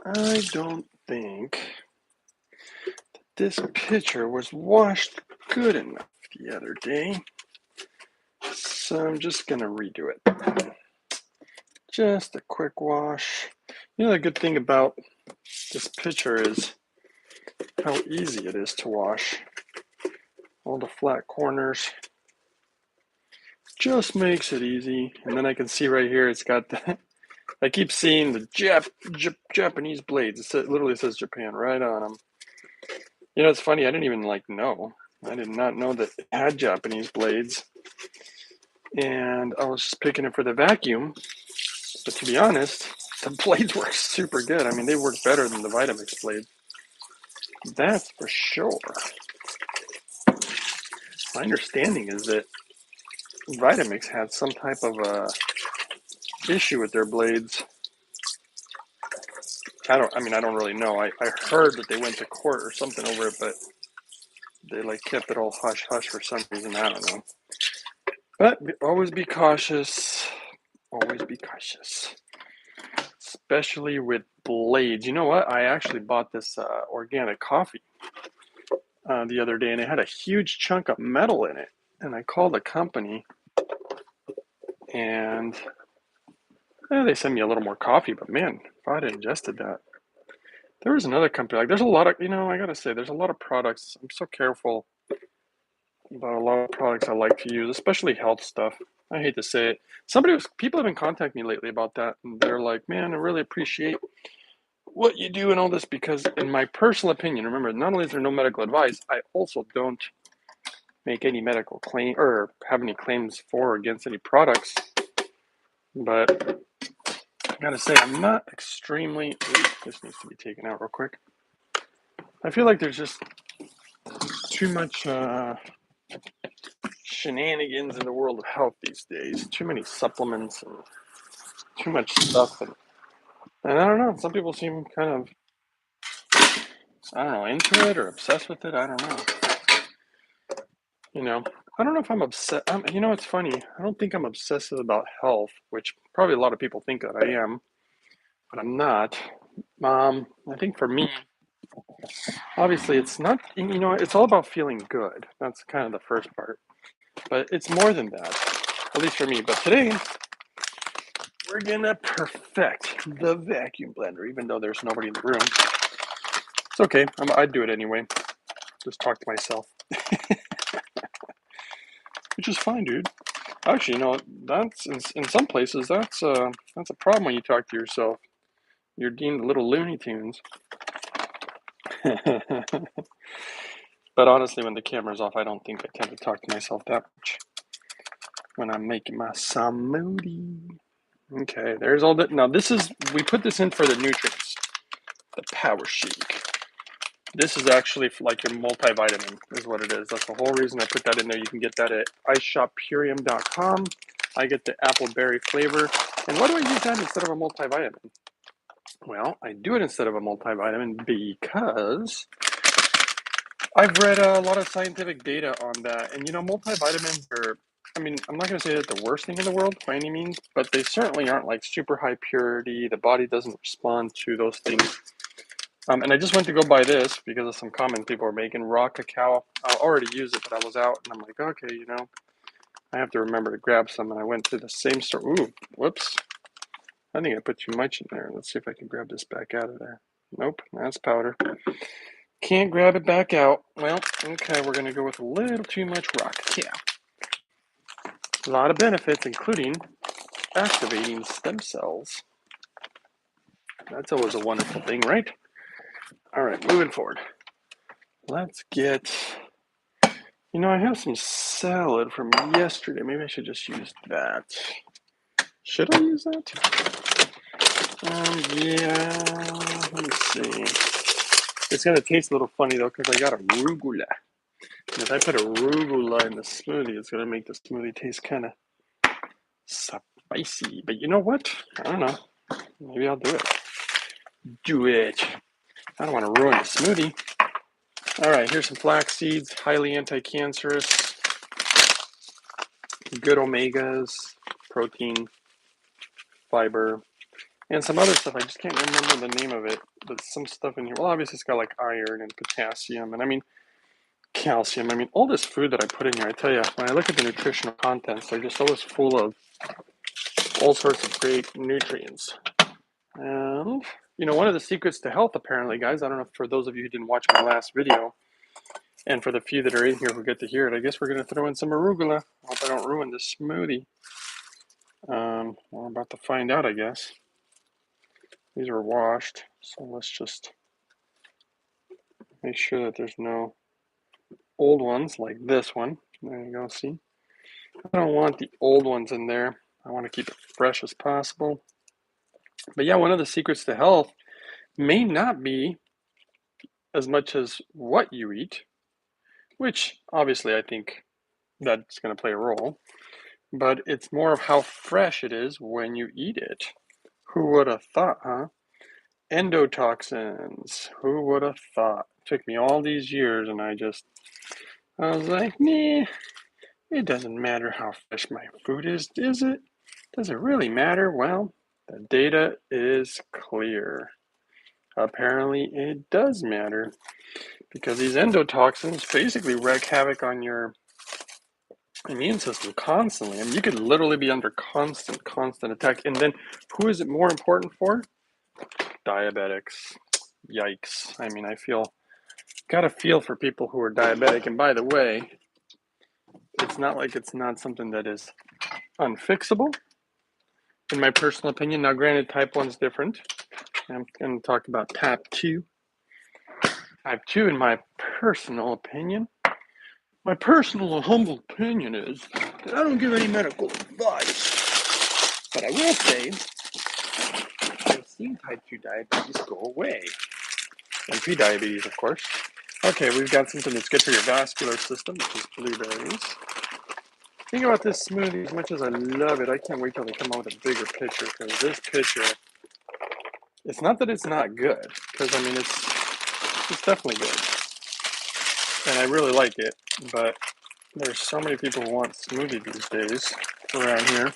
I don't think this pitcher was washed good enough the other day, so I'm just gonna redo it. Just a quick wash. You know, the good thing about this pitcher is how easy it is to wash. All the flat corners just makes it easy. And then I can see right here, it's got the, I keep seeing the Japanese blades. It literally says Japan right on them. You know, it's funny, I didn't even know. I did not know that it had Japanese blades. And I was just picking it for the vacuum. But to be honest, the blades work super good. I mean, they work better than the Vitamix blade. That's for sure. My understanding is that Vitamix had some type of issue with their blades. I don't really know. I heard that they went to court or something over it, but they kept it all hush hush for some reason. I don't know. But always be cautious. Always be cautious. Especially with blades. You know what? I actually bought this organic coffee the other day, and it had a huge chunk of metal in it. And I called the company, and they sent me a little more coffee. But man, if I'd ingested that, there was another company. There's a lot of, I gotta say, there's a lot of products. I'm so careful about a lot of products I like to use, especially health stuff. I hate to say it. People have been contacting me lately about that, and they're like, "Man, I really appreciate what you do and all this," because in my personal opinion, remember, not only is there no medical advice, I also don't make any medical claim or have any claims for or against any products. But I gotta say, I'm not extremely. Ooh, this needs to be taken out real quick. I feel like there's just too much shenanigans in the world of health these days. Too many supplements and too much stuff, and I don't know. Some people seem kind of, I don't know, into it or obsessed with it. I don't know. You know, I don't know if I'm upset. It's funny. I don't think I'm obsessive about health, which probably a lot of people think that I am, but I'm not. I think for me, obviously, it's not. It's all about feeling good. That's kind of the first part, but it's more than that, at least for me. But today, we're gonna perfect the vacuum blender, even though there's nobody in the room. It's okay. I'd do it anyway. Just talk to myself, which is fine, dude. Actually, that's in some places that's a problem when you talk to yourself. You're deemed little Looney Tunes. But honestly, when the camera's off, I don't think I tend to talk to myself that much when I'm making my smoothie. Okay, there's all that. Now we put this in for the nutrients, the power shake. This is actually like your multivitamin is what it is. That's the whole reason I put that in there. You can get that at iShopPurium.com. I get the apple berry flavor. And why do I use that instead of a multivitamin? Well, I do it instead of a multivitamin because I've read a lot of scientific data on that. And multivitamins are, I'm not going to say that the worst thing in the world by any means, but they certainly aren't like super high purity. The body doesn't respond to those things. And I just went to go buy this because of some comments people were making. Raw cacao. I already used it, but I was out and I'm like, okay, I have to remember to grab some. And I went to the same store. Ooh, whoops. I think I put too much in there. Let's see if I can grab this back out of there. Nope, that's powder. Can't grab it back out. Well, okay, we're going to go with a little too much raw cacao. A lot of benefits, including activating stem cells. That's always a wonderful thing, right? All right, moving forward. Let's get... I have some salad from yesterday. Maybe I should just use that. Should I use that? Yeah, let me see. It's going to taste a little funny, though, because I got arugula. And if I put arugula in the smoothie, it's going to make the smoothie taste kind of spicy. But you know what? I don't know. Maybe I'll do it. Do it. I don't want to ruin the smoothie. All right, here's some flax seeds, highly anti-cancerous, good omegas, protein, fiber, and some other stuff. I just can't remember the name of it. But some stuff in here. Well, obviously it's got like iron and potassium, and I mean calcium. I mean all this food that I put in here. I tell you, when I look at the nutritional contents, they're just always full of all sorts of great nutrients. And you know, one of the secrets to health, apparently, guys. I don't know if for those of you who didn't watch my last video, and for the few that are in here who get to hear it, I guess we're going to throw in some arugula. I hope I don't ruin this smoothie. We're about to find out, I guess. These are washed, so let's just make sure that there's no old ones like this one. There you go, see? I don't want the old ones in there. I want to keep it fresh as possible. But yeah, one of the secrets to health may not be as much as what you eat, which obviously I think that's going to play a role, but it's more of how fresh it is when you eat it. Who would have thought, huh? Endotoxins. Who would have thought? It took me all these years and I was like, nah, it doesn't matter how fresh my food is it? Does it really matter? Well, the data is clear. Apparently it does matter because these endotoxins basically wreak havoc on your immune system constantly. I mean, you could literally be under constant attack. And then who is it more important for? Diabetics. Yikes. I mean, gotta feel for people who are diabetic. And by the way, it's not like it's not something that is unfixable, in my personal opinion. Now, granted, type 1 is different. I'm going to talk about type 2. Type 2, in my personal opinion, my personal and humble opinion is that I don't give any medical advice. But I will say, I've seen type 2 diabetes go away. And pre-diabetes, of course. Okay, we've got something that's good for your vascular system, which is blueberries. Think about this smoothie. As much as I love it, I can't wait till they come out with a bigger picture, because this picture, it's not that it's not good, because I mean it's definitely good, and I really like it. But there's so many people who want smoothie these days around here.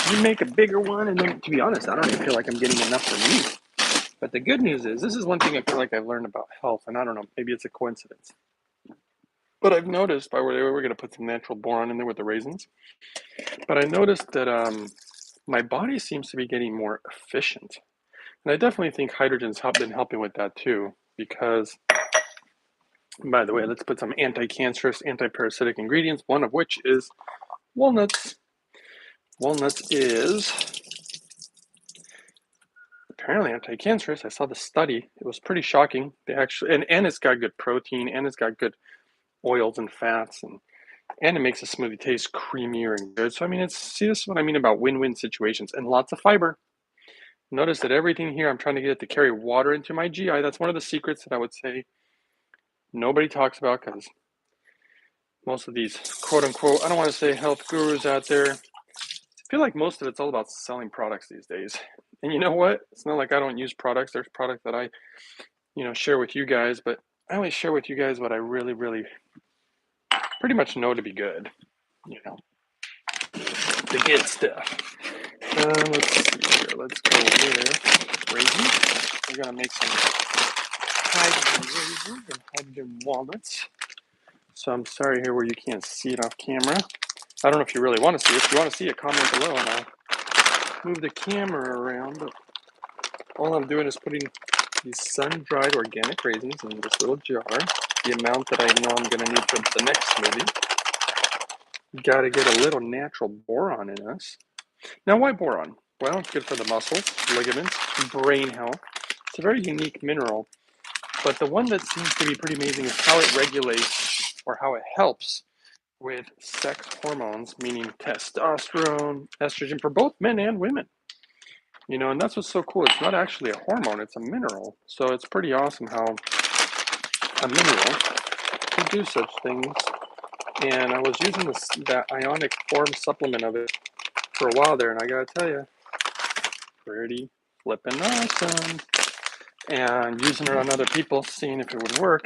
You make a bigger one, and then, to be honest, I don't even feel like I'm getting enough for me. But the good news is, this is one thing I feel like I've learned about health, and I don't know, maybe it's a coincidence. But I've noticed, by the way, we're going to put some natural boron in there with the raisins. But I noticed that my body seems to be getting more efficient. And I definitely think hydrogen's been helping with that too. Because, by the way, let's put some anti-cancerous, anti-parasitic ingredients, one of which is walnuts. Walnuts is apparently anti-cancerous. I saw the study. It was pretty shocking. They actually, and it's got good protein, and it's got good oils and fats, and it makes a smoothie taste creamier and good. So I mean, this is what I mean about win-win situations, and lots of fiber. Notice that everything here, I'm trying to get it to carry water into my GI. That's one of the secrets that I would say nobody talks about, because most of these quote unquote, I don't want to say health gurus out there, I feel like most of it's all about selling products these days. And you know what? It's not like I don't use products. There's products that I, share with you guys, but I only share with you guys what I really, really pretty much know to be good. The good stuff. Let's see here. Let's go with raisins. We're going to make some hydrogen raisins and hydrogen walnuts. So I'm sorry here where you can't see it off camera. I don't know if you really want to see it. If you want to see it, comment below and I'll move the camera around. But all I'm doing is putting these sun-dried organic raisins in this little jar. The amount that I know I'm going to need for the next smoothie. Got to get a little natural boron in us. Now, why boron? Well, it's good for the muscles, ligaments, brain health. It's a very unique mineral. But the one that seems to be pretty amazing is how it regulates, or how it helps with sex hormones, meaning testosterone, estrogen, for both men and women. And that's what's so cool. It's not actually a hormone, it's a mineral. So it's pretty awesome how a mineral can do such things. And I was using that ionic form supplement of it for a while there, and I gotta tell you, pretty flippin' awesome. And using it on other people, seeing if it would work,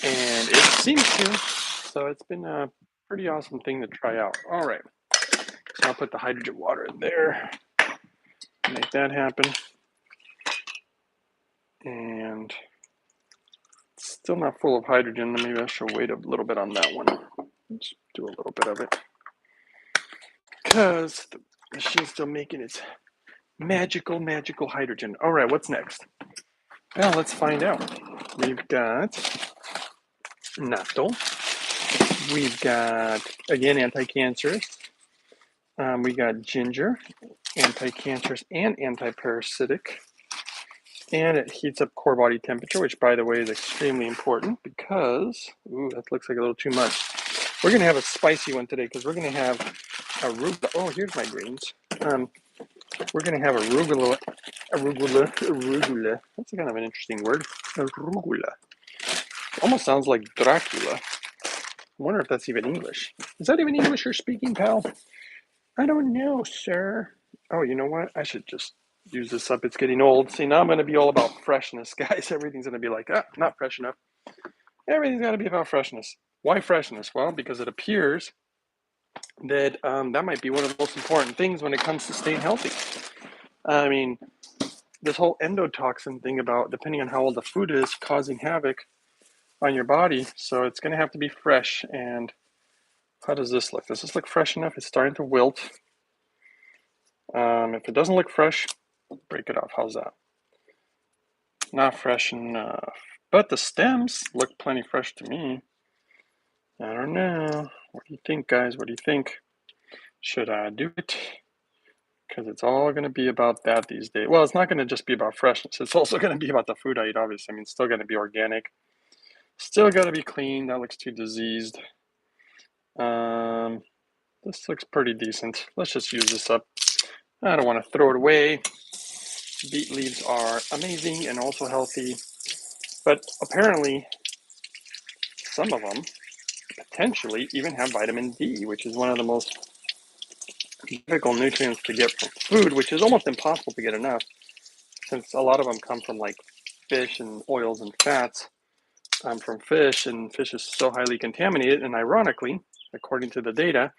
and it seems to. So it's been a pretty awesome thing to try out. All right, so I'll put the hydrogen water in there. make that happen. And it's still not full of hydrogen. Maybe I should wait a little bit on that one. Let's do a little bit of it. Because the machine's still making its magical, magical hydrogen. All right, what's next? Well, let's find out. We've got natto. We've got, again, anti-cancerous. We got ginger, anti-cancerous and anti-parasitic. And it heats up core body temperature, which, by the way, is extremely important because, ooh, that looks like a little too much. We're going to have a spicy one today because we're going to have arugula. Oh, here's my greens. We're going to have arugula. That's kind of an interesting word. Arugula. Almost sounds like Dracula. I wonder if that's even English. Is that even English you're speaking, pal? I don't know, sir. Oh, you know what? I should just use this up. It's getting old. See, now I'm going to be all about freshness, guys. Everything's going to be like, not fresh enough. Everything's got to be about freshness. Why freshness? Well, because it appears that that might be one of the most important things when it comes to staying healthy. I mean, this whole endotoxin thing about depending on how old the food is causing havoc on your body. So it's going to have to be fresh. And how does this look? Does this look fresh enough? It's starting to wilt. If it doesn't look fresh, break it off. How's that? Not fresh enough. But the stems look plenty fresh to me. I don't know. What do you think, guys? What do you think? Should I do it? Because it's all going to be about that these days. Well, it's not going to just be about freshness. It's also going to be about the food I eat, obviously. I mean, it's still going to be organic. Still got to be clean. That looks too diseased. This looks pretty decent. Let's just use this up. I don't want to throw it away. Beet leaves are amazing and also healthy. But apparently, some of them potentially even have vitamin D, which is one of the most difficult nutrients to get from food, which is almost impossible to get enough, since a lot of them come from like fish and oils and fats from fish, and fish is so highly contaminated. And ironically, according to the data,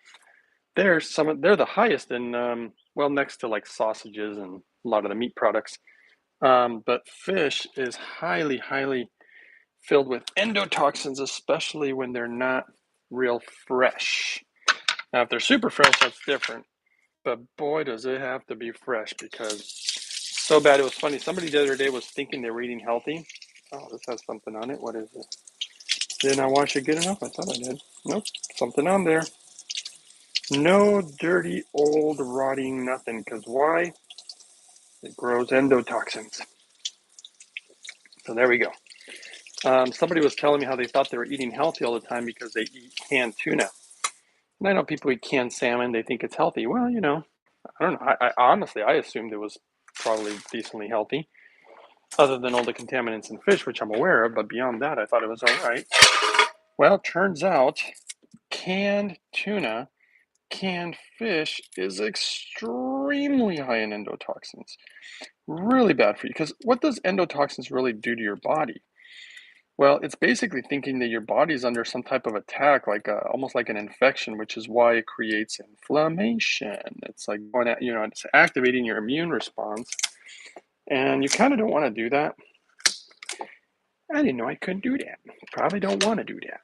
they're the highest in well, next to like sausages and a lot of the meat products. But fish is highly, highly filled with endotoxins, especially when they're not real fresh. Now, if they're super fresh, that's different. But boy, does it have to be fresh, because so bad. It was funny. Somebody the other day was thinking they were eating healthy. Oh, this has something on it. What is it? Didn't I wash it good enough? I thought I did. Nope, something on there. No dirty, old, rotting nothing. Because why? It grows endotoxins. So there we go. Somebody was telling me how they thought they were eating healthy all the time because they eat canned tuna. And I know people eat canned salmon. They think it's healthy. Well, you know, I don't know. I honestly, I assumed it was probably decently healthy, other than all the contaminants in fish, which I'm aware of. But beyond that, I thought it was all right. Well, it turns out canned tuna, canned fish is extremely high in endotoxins. Really bad for you. Because what does endotoxins really do to your body? Well, it's basically thinking that your body's under some type of attack, like almost like an infection, which is why it creates inflammation. It's like going at, it's activating your immune response, and you kind of don't want to do that. I didn't know I couldn't do that. Probably don't want to do that.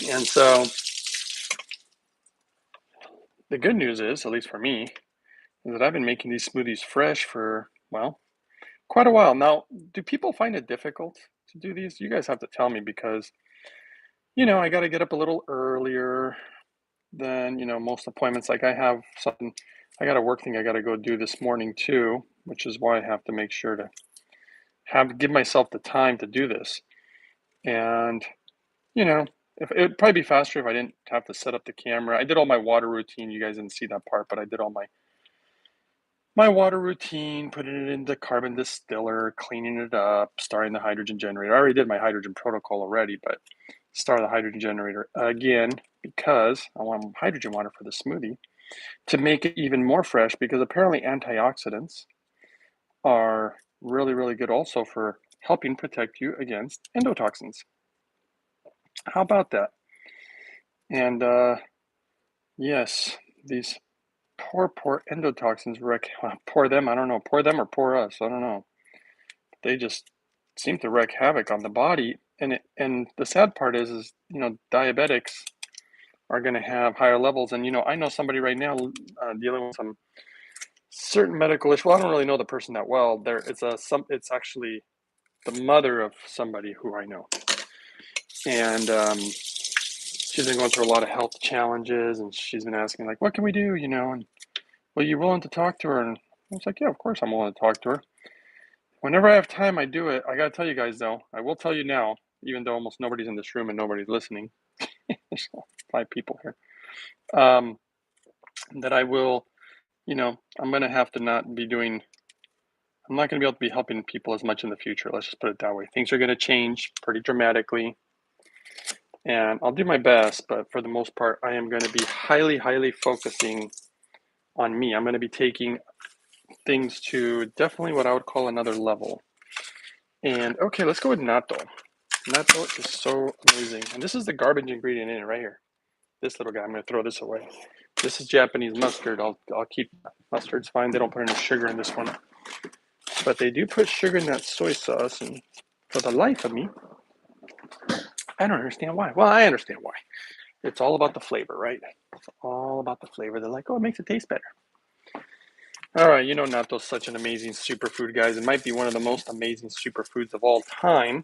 And so the good news is, at least for me, is that I've been making these smoothies fresh for, well, quite a while. Now, do people find it difficult to do these? You guys have to tell me, because, I got to get up a little earlier than, most appointments. Like I have something, I got a work thing I got to go do this morning too, which is why I have to make sure to give myself the time to do this. And, if it would probably be faster if I didn't have to set up the camera. I did all my water routine. You guys didn't see that part, but I did all my water routine, putting it in the carbon distiller, cleaning it up, starting the hydrogen generator. I already did my hydrogen protocol already, but start the hydrogen generator again because I want hydrogen water for the smoothie to make it even more fresh, because apparently antioxidants are really, really good also for helping protect you against endotoxins. How about that? And yes, these Poor endotoxins wreak, poor them, I don't know, poor them or poor us, I don't know. They just seem to wreak havoc on the body. And the sad part is, you know, diabetics are going to have higher levels. And, you know, I know somebody right now dealing with some certain medical issue. Well, I don't really know the person that well. It's actually the mother of somebody who I know. And she's been going through a lot of health challenges, and she's been asking, like, what can we do, you know? And, well, you willing to talk to her? And I was like, yeah, of course I'm willing to talk to her. Whenever I have time, I do it. I got to tell you guys, though, I will tell you now, even though almost nobody's in this room and nobody's listening, there's 5 people here, that I will, you know, I'm going to have to not be doing, I'm not going to be able to be helping people as much in the future. Let's just put it that way. Things are going to change pretty dramatically, and I'll do my best, but for the most part, I am going to be highly focusing on me. I'm going to be taking things to definitely what I would call another level. And okay, let's go with natto. Natto is so amazing. And this is the garbage ingredient in it right here. This little guy, I'm going to throw this away. This is Japanese mustard. I'll keep mustard's fine. They don't put any sugar in this one. But they do put sugar in that soy sauce, and for the life of me, I don't understand why. Well, I understand why. It's all about the flavor, right? It's all about the flavor. They're like, oh, it makes it taste better. All right, you know natto's such an amazing superfood, guys. It might be one of the most amazing superfoods of all time.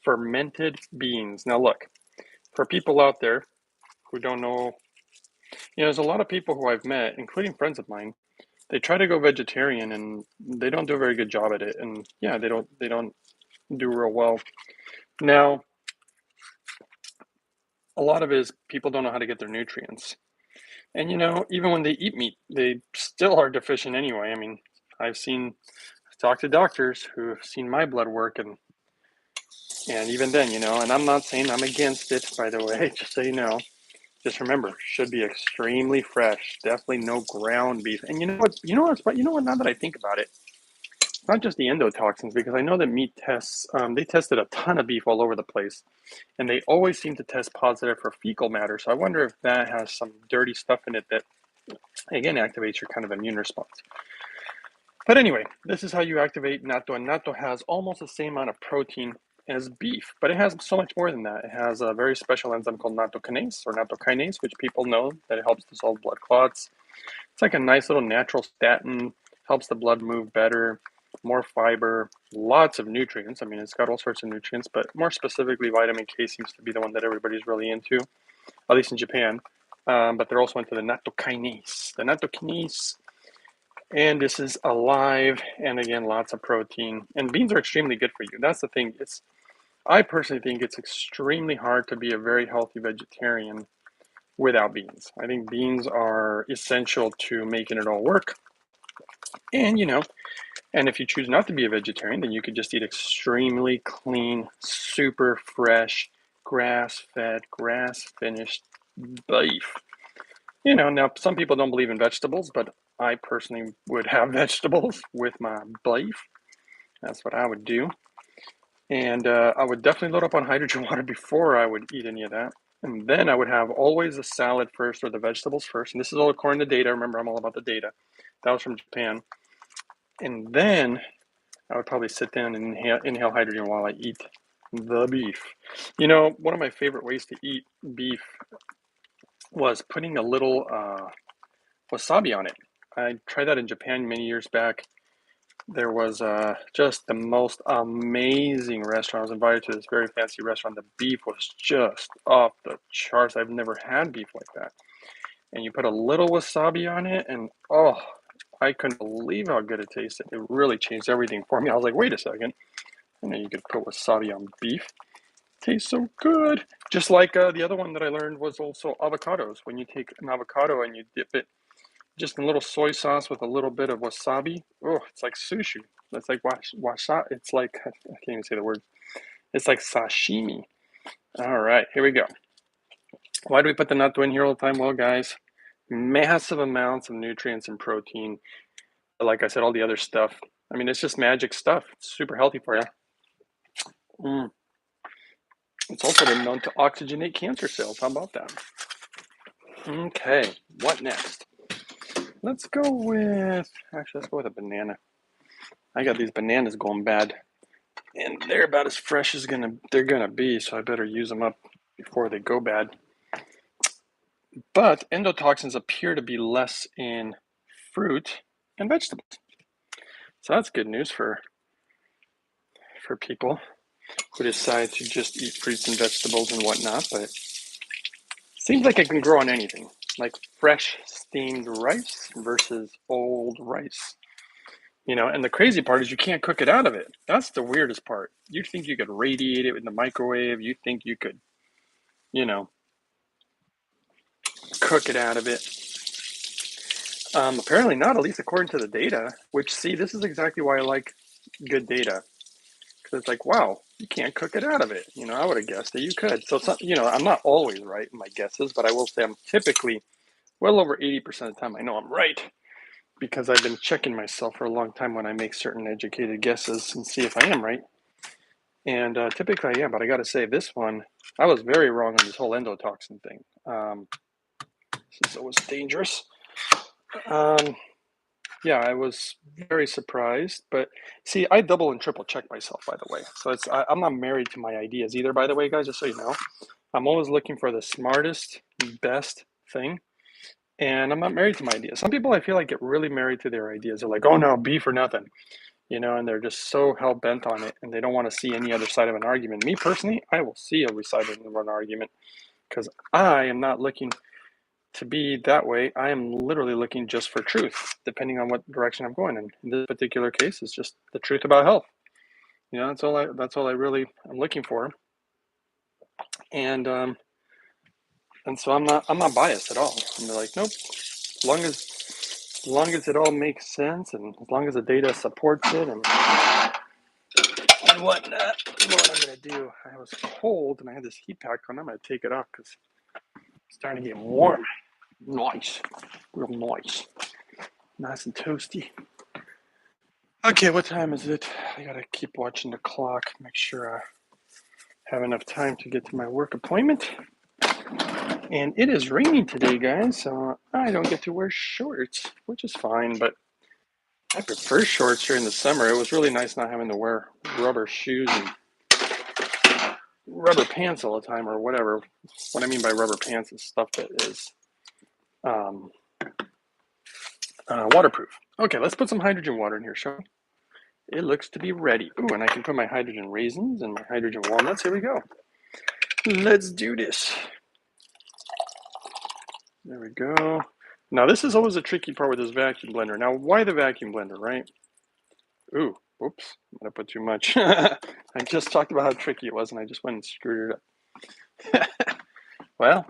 Fermented beans. Now look, for people out there who don't know, you know, there's a lot of people who I've met, including friends of mine, they try to go vegetarian and they don't do a very good job at it. And yeah, they don't do real well. Now, a lot of it is people don't know how to get their nutrients. And you know, even when they eat meat, they still are deficient anyway. I mean, I've talked to doctors who have seen my blood work, and even then, you know, and I'm not saying I'm against it, by the way, just so you know. Just remember, should be extremely fresh. Definitely no ground beef. And you know what? You know what? You know what? Now that I think about it, it's not just the endotoxins, because I know that meat tests. They tested a ton of beef all over the place, and they always seem to test positive for fecal matter. So I wonder if that has some dirty stuff in it that, again, activates your kind of immune response. But anyway, this is how you activate natto, and natto has almost the same amount of protein as beef, but it has so much more than that. It has a very special enzyme called nattokinase or nattokinase, which people know that it helps dissolve blood clots. It's like a nice little natural statin, helps the blood move better, more fiber, lots of nutrients. I mean, it's got all sorts of nutrients, but more specifically, vitamin K seems to be the one that everybody's really into, at least in Japan. But they're also into the nattokinase. The nattokinase, and this is alive, and again, lots of protein. And beans are extremely good for you. That's the thing. I personally think it's extremely hard to be a very healthy vegetarian without beans. I think beans are essential to making it all work. And, you know, and if you choose not to be a vegetarian, then you could just eat extremely clean, super fresh, grass-fed, grass-finished beef. You know, now some people don't believe in vegetables, but I personally would have vegetables with my beef. That's what I would do. And I would definitely load up on hydrogen water before I would eat any of that. And then I would have always the salad first or the vegetables first. And this is all according to data. Remember, I'm all about the data. That was from Japan. And then I would probably sit down and inhale hydrogen while I eat the beef. You know, one of my favorite ways to eat beef was putting a little wasabi on it. I tried that in Japan many years back. There was just the most amazing restaurant. I was invited to this very fancy restaurant. The beef was just off the charts. I've never had beef like that. And you put a little wasabi on it, and oh, I couldn't believe how good it tasted. It really changed everything for me. I was like, wait a second. And then you could put wasabi on beef. It tastes so good. Just like the other one that I learned was also avocados. When you take an avocado and you dip it just in a little soy sauce with a little bit of wasabi. Oh, it's like sushi. It's like wasabi. It's like, I can't even say the word. It's like sashimi. All right, here we go. Why do we put the natto in here all the time? Well, guys, massive amounts of nutrients and protein. Like I said, all the other stuff. I mean, it's just magic stuff. It's super healthy for you. It's also been known to oxygenate cancer cells. How about that? Okay, what next? let's go with, actually, let's go with a banana. I got these bananas going bad, and they're about as fresh as they're gonna be, so I better use them up before they go bad. But endotoxins appear to be less in fruit and vegetables. So that's good news for people who decide to just eat fruits and vegetables and whatnot. But it seems like it can grow on anything, like fresh steamed rice versus old rice. And the crazy part is you can't cook it out of it. That's the weirdest part. You think you could radiate it in the microwave. You think you could, you know, cook it out of it. Apparently not, at least according to the data, which, see, this is exactly why I like good data. Because it's like, wow, you can't cook it out of it. I would have guessed that you could. So, I'm not always right in my guesses, but I will say I'm typically well over 80% of the time I know I'm right. Because I've been checking myself for a long time when I make certain educated guesses and see if I am right. And typically I am, but I got to say this one, I was very wrong on this whole endotoxin thing. This is always dangerous. Yeah, I was very surprised, but see, I double and triple check myself, by the way. So I'm not married to my ideas either, by the way, guys, just so you know. I'm always looking for the smartest, best thing, and I'm not married to my ideas. Some people I feel like get really married to their ideas. They're like, oh no, beef or nothing, and they're just so hell bent on it, and they don't want to see any other side of an argument. Me personally, I will see every side of an argument because I am not looking to be that way. I am literally looking just for truth, depending on what direction I'm going in. In this particular case, it's just the truth about health. That's all I really am looking for. And so I'm not biased at all. I'm like, nope. As long as it all makes sense, and as long as the data supports it, and whatnot. What I'm gonna do? I was cold, and I had this heat pack on. I'm gonna take it off because it's starting to get warm. Nice, real nice, nice and toasty. Okay, what time is it? I gotta keep watching the clock, make sure I have enough time to get to my work appointment. And it is raining today, guys, so I don't get to wear shorts, which is fine, but I prefer shorts during the summer. It was really nice not having to wear rubber shoes and rubber pants all the time, or whatever. What I mean by rubber pants is stuff that is waterproof. Okay, let's put some hydrogen water in here, shall we? It looks to be ready. Ooh, and I can put my hydrogen raisins and my hydrogen walnuts. Here we go. Let's do this. There we go. Now, this is always a tricky part with this vacuum blender. Now, why the vacuum blender, right? Ooh, whoops, I'm gonna put too much. I just talked about how tricky it was, and I just went and screwed it up. Well,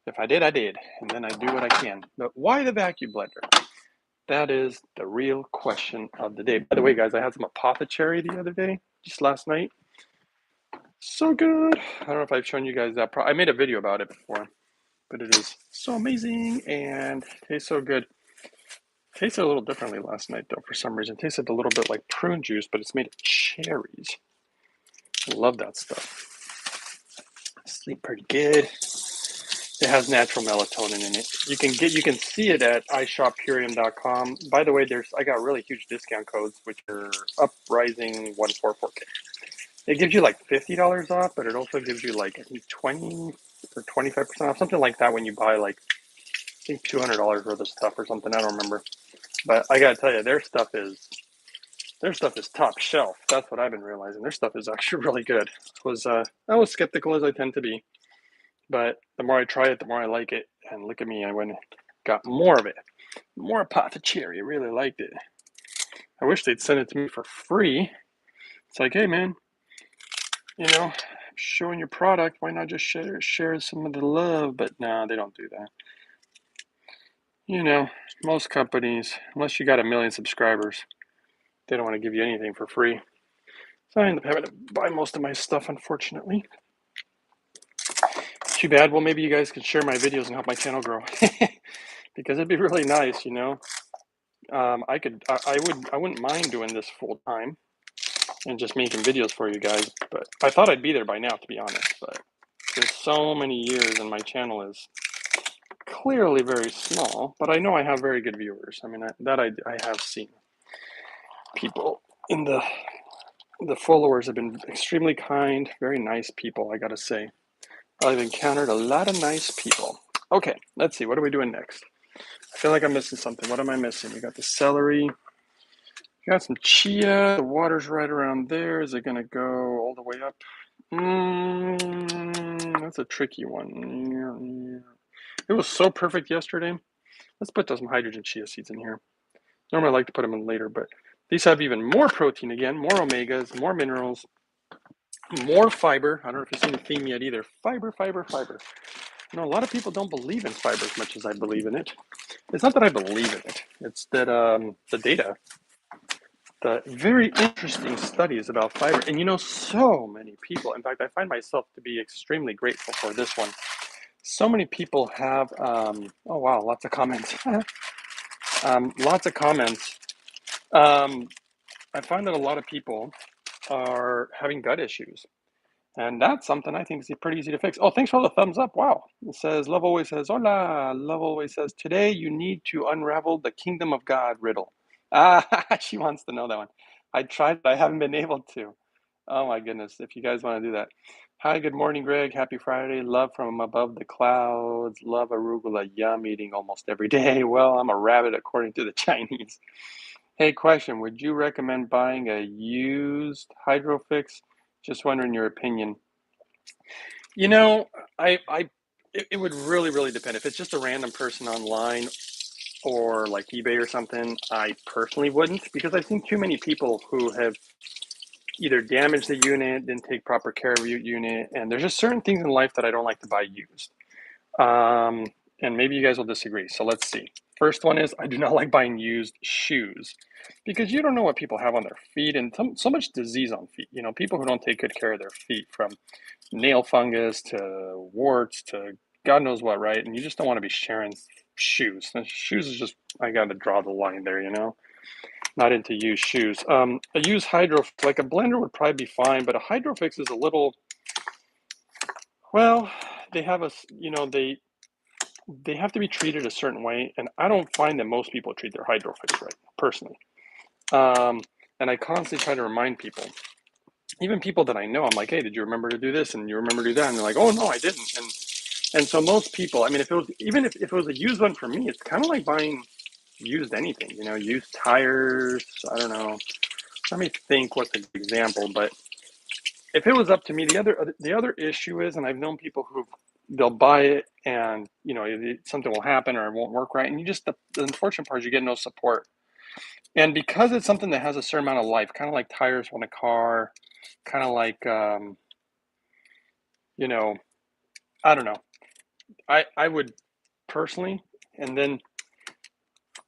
if I did, I did, and then I do what I can. But why the vacuum blender? That is the real question of the day. By the way, guys, I had some apothecary the other day, just last night. So good. I don't know if I've shown you guys that. I made a video about it before, but it is so amazing and tastes so good. Tasted a little differently last night, though, for some reason. Tasted a little bit like prune juice, but it's made of cherries. I love that stuff. Sleep pretty good. It has natural melatonin in it. You can see it at iShopPurium.com. By the way, I got really huge discount codes, which are Uprising 144K. It gives you like $50 off, but it also gives you like, I think, 20 or 25% off, something like that when you buy like, I think $200 worth of stuff or something. I don't remember. But I gotta tell you, their stuff is top shelf. That's what I've been realizing. Their stuff is actually really good. I was skeptical, as I tend to be. But the more I try it, the more I like it. And look at me, I went and got more of it. More apothecary. I really liked it. I wish they'd send it to me for free. It's like, hey man, showing your product, why not just share some of the love? But no, they don't do that. Most companies, unless you got 1 million subscribers, they don't want to give you anything for free. So I end up having to buy most of my stuff, unfortunately. Too bad. Well, maybe you guys can share my videos and help my channel grow. Because it'd be really nice, I wouldn't mind doing this full time and just making videos for you guys. But I thought I'd be there by now, to be honest. But there's so many years, and my channel is clearly very small, but I know I have very good viewers. I mean, I have seen. People in the followers have been extremely kind, very nice people, I gotta say. I've encountered a lot of nice people. Okay, let's see. What are we doing next? I feel like I'm missing something. What am I missing? We got the celery. We got some chia. The water's right around there. Is it going to go all the way up? That's a tricky one. It was so perfect yesterday. Let's put some hydrogen chia seeds in here. Normally I like to put them in later, but these have even more protein again, more omegas, more minerals, more fiber. I don't know if you've seen the theme yet either. Fiber, fiber, fiber. You know, a lot of people don't believe in fiber as much as I believe in it. It's not that I believe in it. It's that the data, the very interesting studies about fiber, and you know, so many people. In fact, I find myself to be extremely grateful for this one. So many people have. Oh wow, lots of comments. Lots of comments. I find that a lot of people are having gut issues. And that's something I think is pretty easy to fix. Oh, thanks for all the thumbs up. Wow. It says, Love always says, hola. Love always says, today you need to unravel the kingdom of God riddle. Ah, she wants to know that one. I tried, but I haven't been able to. Oh my goodness. If you guys want to do that. Hi, good morning, Greg. Happy Friday. Love from above the clouds. Love arugula. Yum, eating almost every day. Well, I'm a rabbit according to the Chinese. Hey, question. Would you recommend buying a used Hydrofix? Just wondering your opinion. You know, it would really, really depend. If it's just a random person online or like eBay or something, I personally wouldn't because I've seen too many people who have either damaged the unit, didn't take proper care of your unit, and there's just certain things in life that I don't like to buy used. Um, and maybe you guys will disagree. So let's see. First one is I do not like buying used shoes because you don't know what people have on their feet and so much disease on feet. You know, people who don't take good care of their feet, from nail fungus to warts to God knows what, right? And you just don't want to be sharing shoes. And shoes is just, I got to draw the line there, you know? Not into used shoes. A used hydro, like a blender would probably be fine, but a hydrofix is a little, well, they have a, you know, they have to be treated a certain way, and I don't find that most people treat their hydrofix right, personally. Um, and I constantly try to remind people, even people that I know, I'm like, hey, did you remember to do this? And you remember to do that? And they're like, oh no, I didn't. And so most people, I mean, if it was even if it was a used one for me, it's kind of like buying used anything, you know, used tires. I don't know. Let me think what's an example. But if it was up to me, the other issue is, and I've known people who they'll buy it and you know something will happen or it won't work right, and you just the unfortunate part is you get no support. And because it's something that has a certain amount of life, kind of like tires on a car, kind of like you know, I don't know. I would personally, and then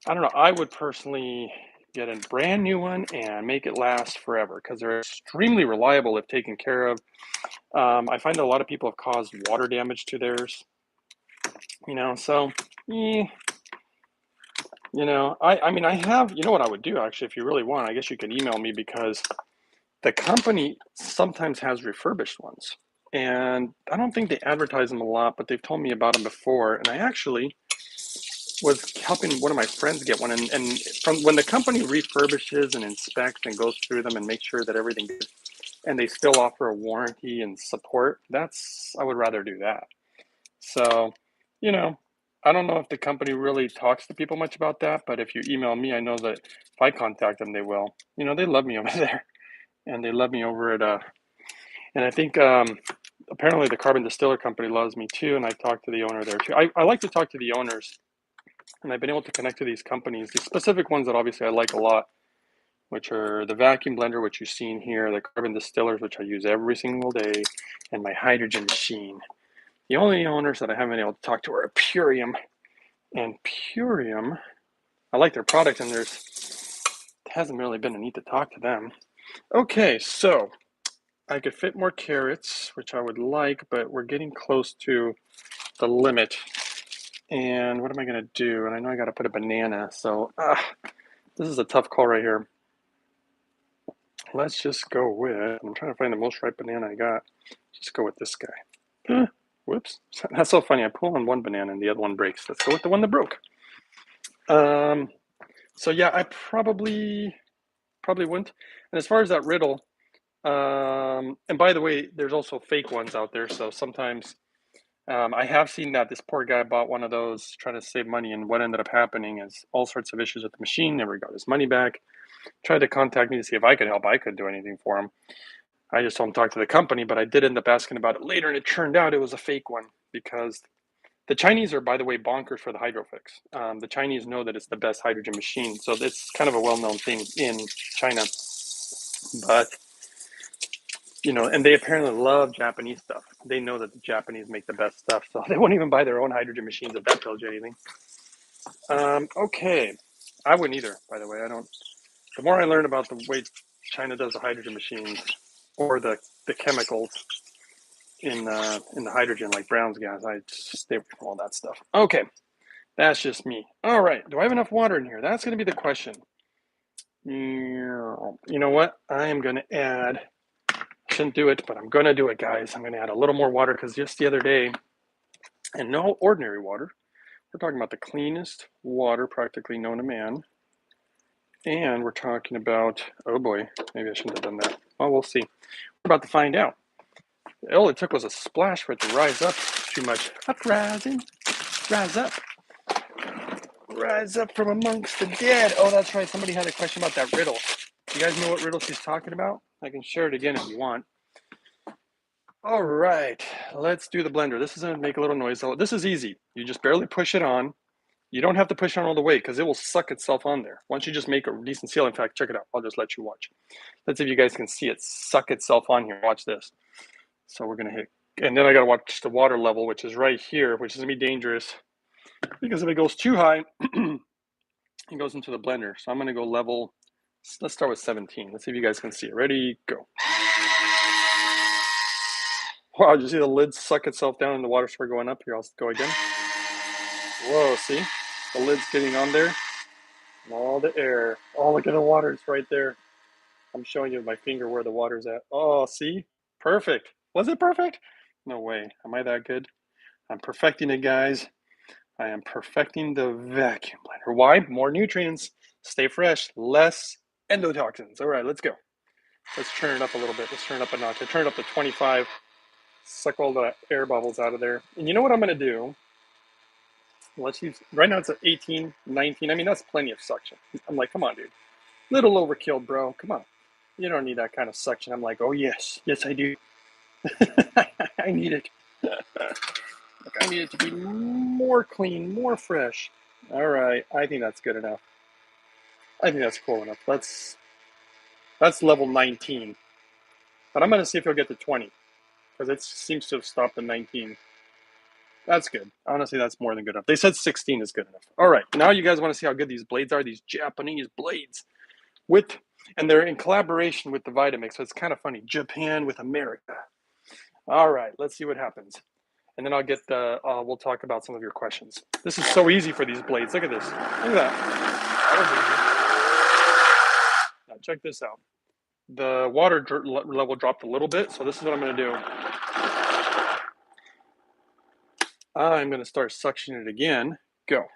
I don't know, I would personally get a brand new one and make it last forever because they're extremely reliable if taken care of. I find that a lot of people have caused water damage to theirs, you know, so, you know, I mean, I have, you know what I would do actually, if you really want, I guess you can email me because the company sometimes has refurbished ones. And I don't think they advertise them a lot, but they've told me about them before. And I actually was helping one of my friends get one, and from when the company refurbishes and inspects and goes through them and makes sure that everything is, and they still offer a warranty and support, that's, I would rather do that. So, you know, I don't know if the company really talks to people much about that, but if you email me, I know that if I contact them, they will. You know, they love me over there, and they love me over at and I think apparently the carbon distiller company loves me too, and I talked to the owner there too. I like to talk to the owners, and I've been able to connect to these companies, the specific ones that obviously I like a lot, which are the vacuum blender, which you've seen here, the carbon distillers, which I use every single day, and my hydrogen machine. The only owners that I haven't been able to talk to are Purium. And Purium, I like their product, and it hasn't really been a need to talk to them. Okay, so I could fit more carrots, which I would like, but we're getting close to the limit. And what am I going to do? And I know I got to put a banana, so this is a tough call right here. Let's just go with, I'm trying to find the most ripe banana I got. Just go with this guy. Whoops. Whoops. That's so funny. I pull on one banana and the other one breaks. Let's go with the one that broke. So yeah, I probably wouldn't. And as far as that riddle, and by the way, there's also fake ones out there. So sometimes I have seen that this poor guy bought one of those trying to save money, and what ended up happening is all sorts of issues with the machine. Never got his money back. Tried to contact me to see if I could help. I couldn't do anything for him. I just told him to talk to the company, but I did end up asking about it later, and it turned out it was a fake one because the Chinese are, by the way, bonkers for the Hydrofix. The Chinese know that it's the best hydrogen machine, so it's kind of a well-known thing in China. But and they apparently love Japanese stuff. They know that the Japanese make the best stuff, so they won't even buy their own hydrogen machines if that tells you anything. Okay, I wouldn't either. By the way, I don't. The more I learn about the way China does the hydrogen machines or the chemicals in the hydrogen, like Brown's gas, I just stay away from all that stuff. Okay, that's just me. All right, do I have enough water in here? That's going to be the question. You know what? I am going to add. Shouldn't do it, but I'm going to do it, guys. I'm going to add a little more water because just the other day, and no ordinary water, we're talking about the cleanest water practically known to man. And we're talking about, oh boy, maybe I shouldn't have done that. Oh, we'll see. We're about to find out. All it took was a splash for it to rise up too much. Uprising, rise up. Rise up from amongst the dead. Oh, that's right. Somebody had a question about that riddle. You guys know what riddle she's talking about? I can share it again if you want. All right, let's do the blender. This is going to make a little noise. So this is easy. You just barely push it on. You don't have to push on all the way because it will suck itself on there. Once you just make a decent seal, in fact, check it out. I'll just let you watch. Let's see if you guys can see it suck itself on here. Watch this. So we're going to hit, and then I got to watch the water level, which is right here, which is going to be dangerous because if it goes too high, it goes into the blender. So I'm going to go level, let's start with 17. Let's see if you guys can see it. Ready, go. Wow, did you see the lid suck itself down and the water start going up? Here, I'll go again. Whoa, see? The lid's getting on there. And all the air. Oh, look at the water. It's right there. I'm showing you with my finger where the water's at. Oh, see? Perfect. Was it perfect? No way. Am I that good? I'm perfecting it, guys. I am perfecting the vacuum blender. Why? More nutrients. Stay fresh. Less endotoxins. All right, let's go. Let's turn it up a little bit. Let's turn it up a notch. I turn it up to 25. Suck all the air bubbles out of there. And you know what I'm going to do? Let's use, right now it's at 18, 19. I mean, that's plenty of suction. I'm like, come on, dude. Little overkill, bro. Come on. You don't need that kind of suction. I'm like, oh, yes. Yes, I do. I need it. I need it to be more clean, more fresh. All right. I think that's good enough. I think that's cool enough. That's level 19. But I'm going to see if it'll get to 20. Because it seems to have stopped at 19. That's good. Honestly, that's more than good enough. They said 16 is good enough. All right. Now you guys want to see how good these blades are, these Japanese blades. And they're in collaboration with the Vitamix. So it's kind of funny. Japan with America. All right. Let's see what happens. And then we'll talk about some of your questions. This is so easy for these blades. Look at this. Look at that. Now check this out. The water level dropped a little bit. So this is what I'm going to do. I'm going to start suctioning it again. Go.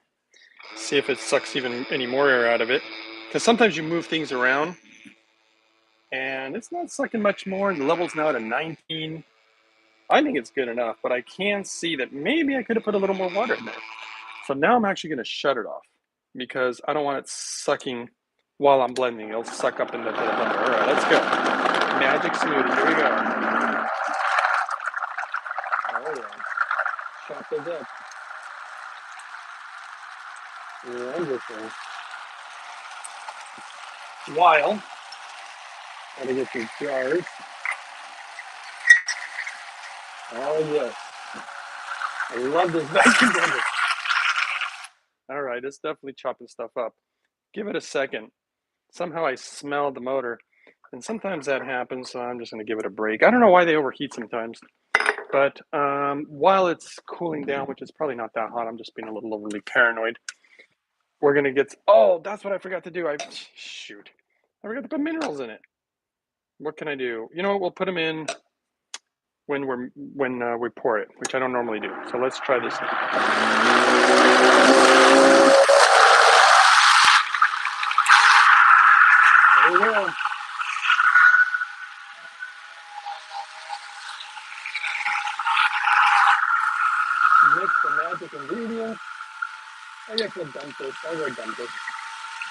See if it sucks even any more air out of it. Because sometimes you move things around and it's not sucking much more. And the level's now at a 19. I think it's good enough, but I can see that maybe I could have put a little more water in there. So now I'm actually going to shut it off because I don't want it sucking while I'm blending. It'll suck up into the blender. All right, let's go. Magic smoothie. Here we go. All right. Chop those up. Wonderful. While gotta get your jars. Oh yes. I love this vacuum blender. All right, it's definitely chopping stuff up. Give it a second. Somehow I smelled the motor, and sometimes that happens, so I'm just going to give it a break. I don't know why they overheat sometimes, but while it's cooling down, which is probably not that hot, I'm just being a little overly paranoid. We're going to get, oh, that's what I forgot to do. Shoot. I forgot to put minerals in it. What can I do? You know what, we'll put them in. when we pour it, which I don't normally do. So let's try this. There we go. Mix the magic ingredients. I guess we'll dump this. I'll go dump this.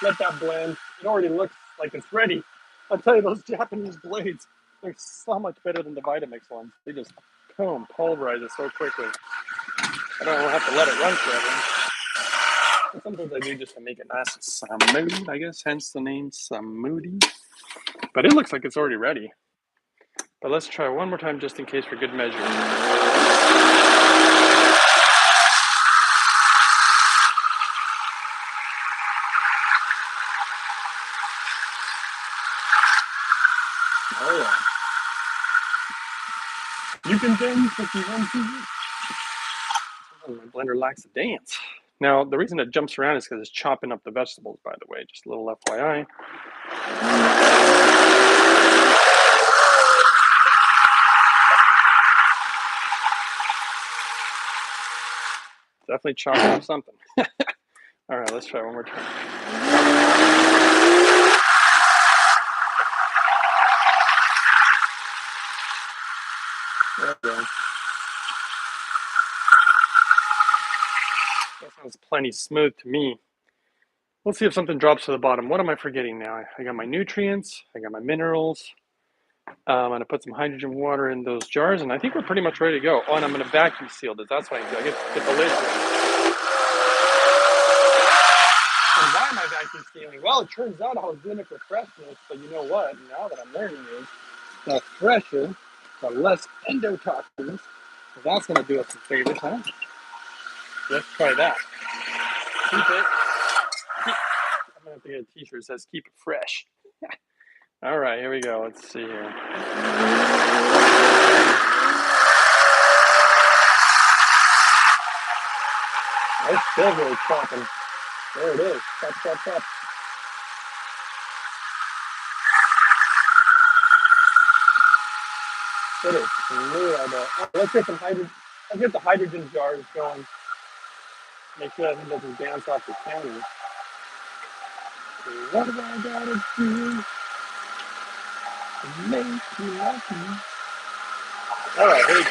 Let that blend. It already looks like it's ready. I'll tell you, those Japanese blades, they're so much better than the Vitamix ones. They just pulverize it so quickly. I don't have to let it run forever. And sometimes I do just to make it nice and smooth, I guess, hence the name smoothie. But it looks like it's already ready. But let's try one more time just in case for good measure. Oh yeah. You can dance if you want to. Oh, my blender likes to dance. Now, the reason it jumps around is because it's chopping up the vegetables, by the way. Just a little FYI. Definitely chopping up something. All right, let's try one more time. There we go. That sounds plenty smooth to me. Let's see if something drops to the bottom. What am I forgetting now? I got my nutrients. I got my minerals. I'm going to put some hydrogen water in those jars, and I think we're pretty much ready to go. Oh, and I'm going to vacuum seal this. That's what I do. I get the lid. And why am I vacuum sealing? Well, it turns out I was doing it for freshness, but you know what? Now that I'm learning is the fresher, the less endotoxins. So that's going to do us some favors, huh? Let's try that. Keep it. I'm going to have to get a t-shirt that says keep it fresh. All right, here we go. Let's see here. It's still really chopping. There it is. Chop, chop, chop. It is smooth, I bet. Oh, let's get some hydrogen. Let's get the hydrogen jars going. Make sure that it doesn't bounce off the counter. What have I gotta do to make you like me? All right, here we go.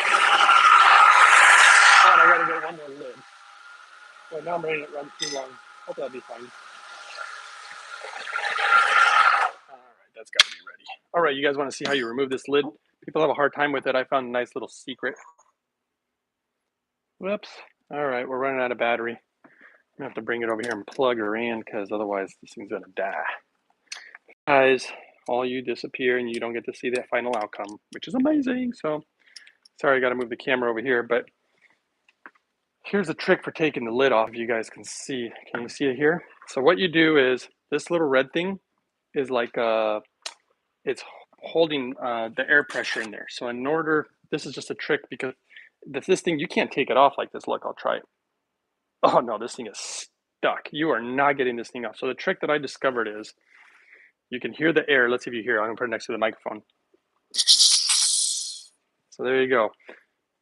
Oh, I gotta get one more lid. Well, now I'm letting it run too long. Hope that'll be fine. All right, that's gotta be ready. All right, you guys want to see how you remove this lid? People have a hard time with it. I found a nice little secret. Whoops. All right, we're running out of battery. I'm gonna have to bring it over here and plug her in because otherwise this thing's gonna die. Guys, all you disappear and you don't get to see the final outcome, which is amazing. So sorry, I gotta move the camera over here, but here's a trick for taking the lid off. If you guys can see. Can you see it here? So what you do is this little red thing is like it's holding the air pressure in there. So in order, this is just a trick because this thing, you can't take it off like this. Look, I'll try it. Oh no, this thing is stuck. You are not getting this thing off. So the trick that I discovered is you can hear the air. Let's see if you hear. I'm gonna put it next to the microphone. So there you go.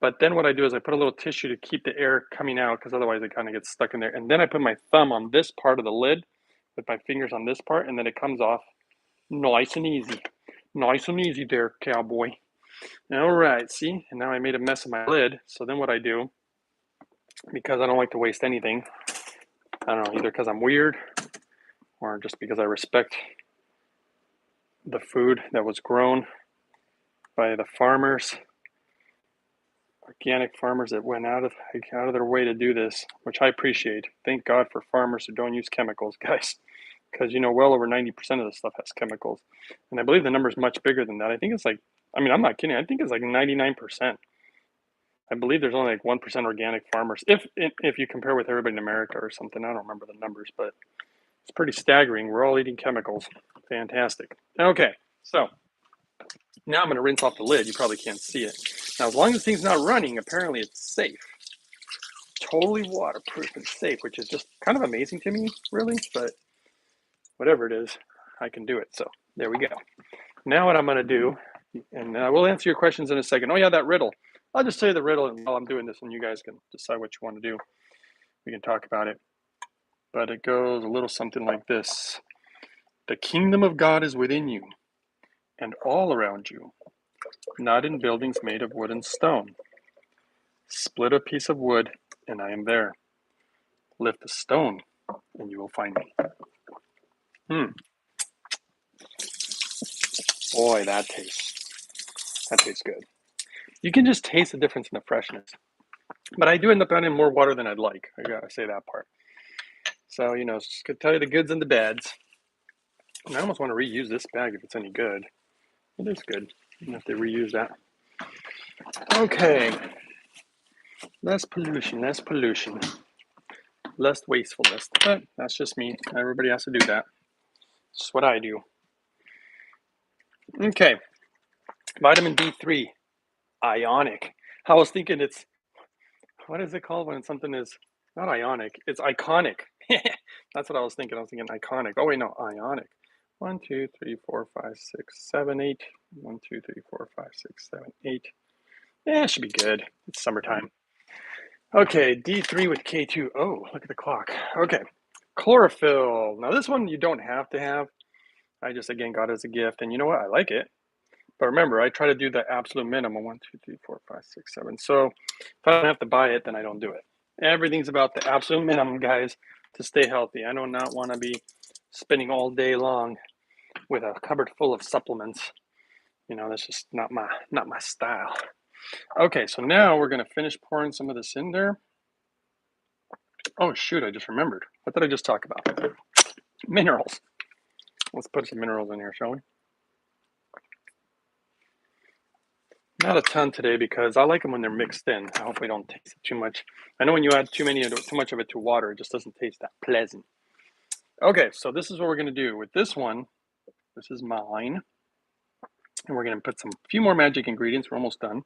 But then what I do is I put a little tissue to keep the air coming out because otherwise it kind of gets stuck in there. And then I put my thumb on this part of the lid with my fingers on this part, and then it comes off nice and easy. Nice and easy there, cowboy. All right, see? And now I made a mess of my lid. So then what I do, because I don't like to waste anything, I don't know, either because I'm weird or just because I respect the food that was grown by the farmers, organic farmers that went out of their way to do this, which I appreciate. Thank God for farmers who don't use chemicals, guys, because you know well over 90% of this stuff has chemicals, and I believe the number is much bigger than that. I think it's like, I mean, I'm not kidding. I think it's like 99%. I believe there's only like 1% organic farmers, if you compare with everybody in America or something. I don't remember the numbers, but it's pretty staggering. We're all eating chemicals. Fantastic. Okay, so now I'm going to rinse off the lid. You probably can't see it. Now, as long as this thing's not running, apparently it's safe. Totally waterproof and safe, which is just kind of amazing to me, really. But whatever it is, I can do it. So there we go. Now what I'm going to do, And I will answer your questions in a second. Oh yeah, that riddle. I'll just say the riddle while I'm doing this, and you guys can decide what you want to do. We can talk about it. But it goes a little something like this. The kingdom of God is within you and all around you, not in buildings made of wood and stone. Split a piece of wood, and I am there. Lift a stone, and you will find me. Boy, that tastes good. You can just taste the difference in the freshness. But I do end up adding more water than I'd like. I gotta say that part. So, just to tell you the goods and the bads. And I almost want to reuse this bag if it's any good. It is good. You have to reuse that. Okay. Less pollution, less wastefulness. But that's just me. Everybody has to do that. It's what I do. Okay. Vitamin D3, ionic. I was thinking what is it called when something is not ionic? It's iconic. That's what I was thinking. I was thinking iconic. Oh, wait, no, ionic. 1, 2, 3, 4, 5, 6, 7, 8. 1, 2, 3, 4, 5, 6, 7, 8. Yeah, it should be good. It's summertime. Okay, D3 with K2. Oh, look at the clock. Okay, chlorophyll. Now, this one you don't have to have. I just, again, got it as a gift. And you know what? I like it. But remember, I try to do the absolute minimum. 1, 2, 3, 4, 5, 6, 7. So if I don't have to buy it, then I don't do it. Everything's about the absolute minimum, guys, to stay healthy. I do not want to be spending all day long with a cupboard full of supplements. That's just not my style. Okay, so now we're going to finish pouring some of this in there. Oh, shoot, I just remembered. What did I just talk about? Minerals. Let's put some minerals in here, shall we? Not a ton today because I like them when they're mixed in. I hope we don't taste it too much. I know when you add too much of it to water, it just doesn't taste that pleasant. Okay, so this is what we're going to do. With this one, this is mine. And we're going to put some few more magic ingredients. We're almost done.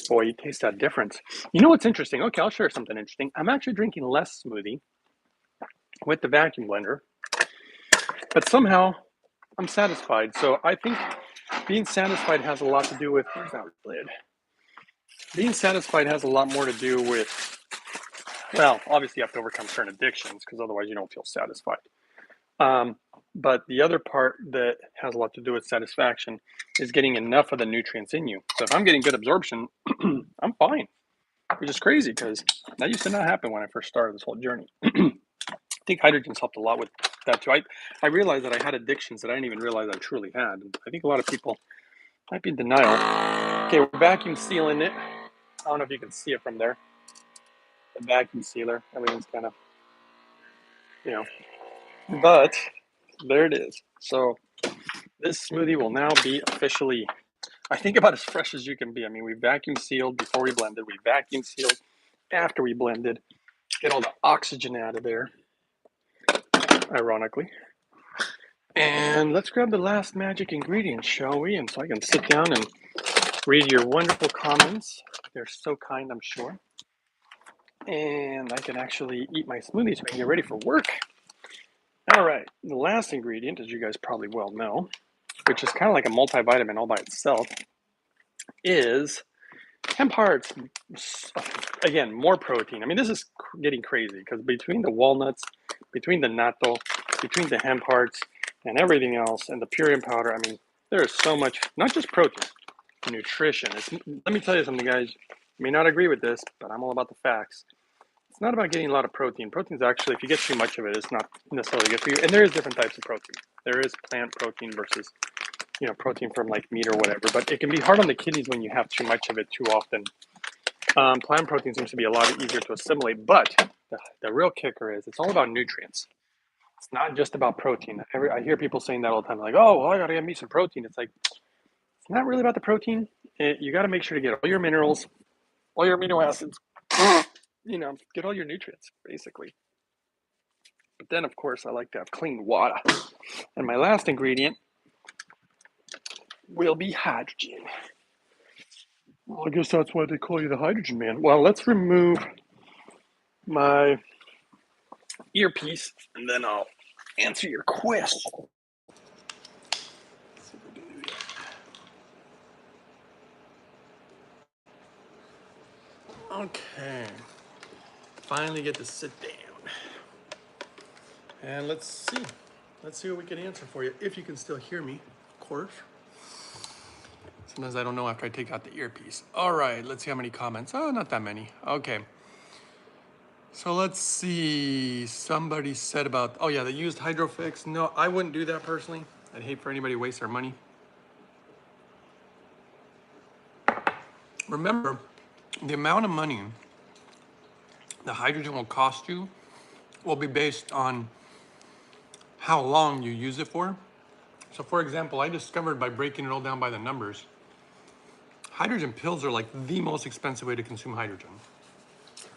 Boy, you taste that difference. You know what's interesting? Okay, I'll share something interesting. I'm actually drinking less smoothie with the vacuum blender, but somehow I'm satisfied. So I think being satisfied has a lot to do with, where's that lid? Being satisfied has a lot more to do with, well, obviously you have to overcome certain addictions because otherwise you don't feel satisfied. But the other part that has a lot to do with satisfaction is getting enough of the nutrients in you. So if I'm getting good absorption, I'm fine, which is crazy because that used to not happen when I first started this whole journey. I think hydrogen's helped a lot with that too. I realized that I had addictions that I didn't even realize I truly had. And I think a lot of people might be in denial. Okay, we're vacuum sealing it. I don't know if you can see it from there. The vacuum sealer, everything's kind of, but there it is. So this smoothie will now be officially, I think, about as fresh as you can be. I mean, we vacuum sealed before we blended. We vacuum sealed after we blended. Get all the oxygen out of there, ironically. And let's grab the last magic ingredient, shall we? And so I can sit down and read your wonderful comments. They're so kind, I'm sure. And I can actually eat my smoothie so I can get ready for work. All right, the last ingredient, as you guys probably well know, which is kind of like a multivitamin all by itself, is hemp hearts. Again, more protein. I mean, this is getting crazy because between the walnuts, between the natto, between the hemp hearts, and everything else, and the Purium powder, I mean, there is so much, not just protein, nutrition. Let me tell you something, guys. You may not agree with this, but I'm all about the facts. It's not about getting a lot of protein. Protein's actually, if you get too much of it, it's not necessarily good for you. And there is different types of protein. There is plant protein versus, protein from like meat or whatever. But it can be hard on the kidneys when you have too much of it too often. Plant protein seems to be a lot easier to assimilate. But the real kicker is it's all about nutrients. It's not just about protein. I hear people saying that all the time. Like, oh, well, I got to get me some protein. It's like, it's not really about the protein. You got to make sure to get all your minerals, all your amino acids, get all your nutrients, basically. But then, of course, I like to have clean water. And my last ingredient will be hydrogen. Well, I guess that's why they call you the hydrogen man. Well, let's remove my earpiece, and then I'll answer your question. Okay. Finally get to sit down. And let's see. Let's see what we can answer for you. If you can still hear me, of course. Sometimes I don't know after I take out the earpiece. All right, let's see how many comments. Oh, not that many. Okay. So let's see. Somebody said about, oh yeah, the used Hydrofix. No, I wouldn't do that personally. I'd hate for anybody to waste their money. Remember, the amount of money the hydrogen will cost you will be based on how long you use it for. So for example, I discovered by breaking it all down by the numbers, hydrogen pills are like the most expensive way to consume hydrogen.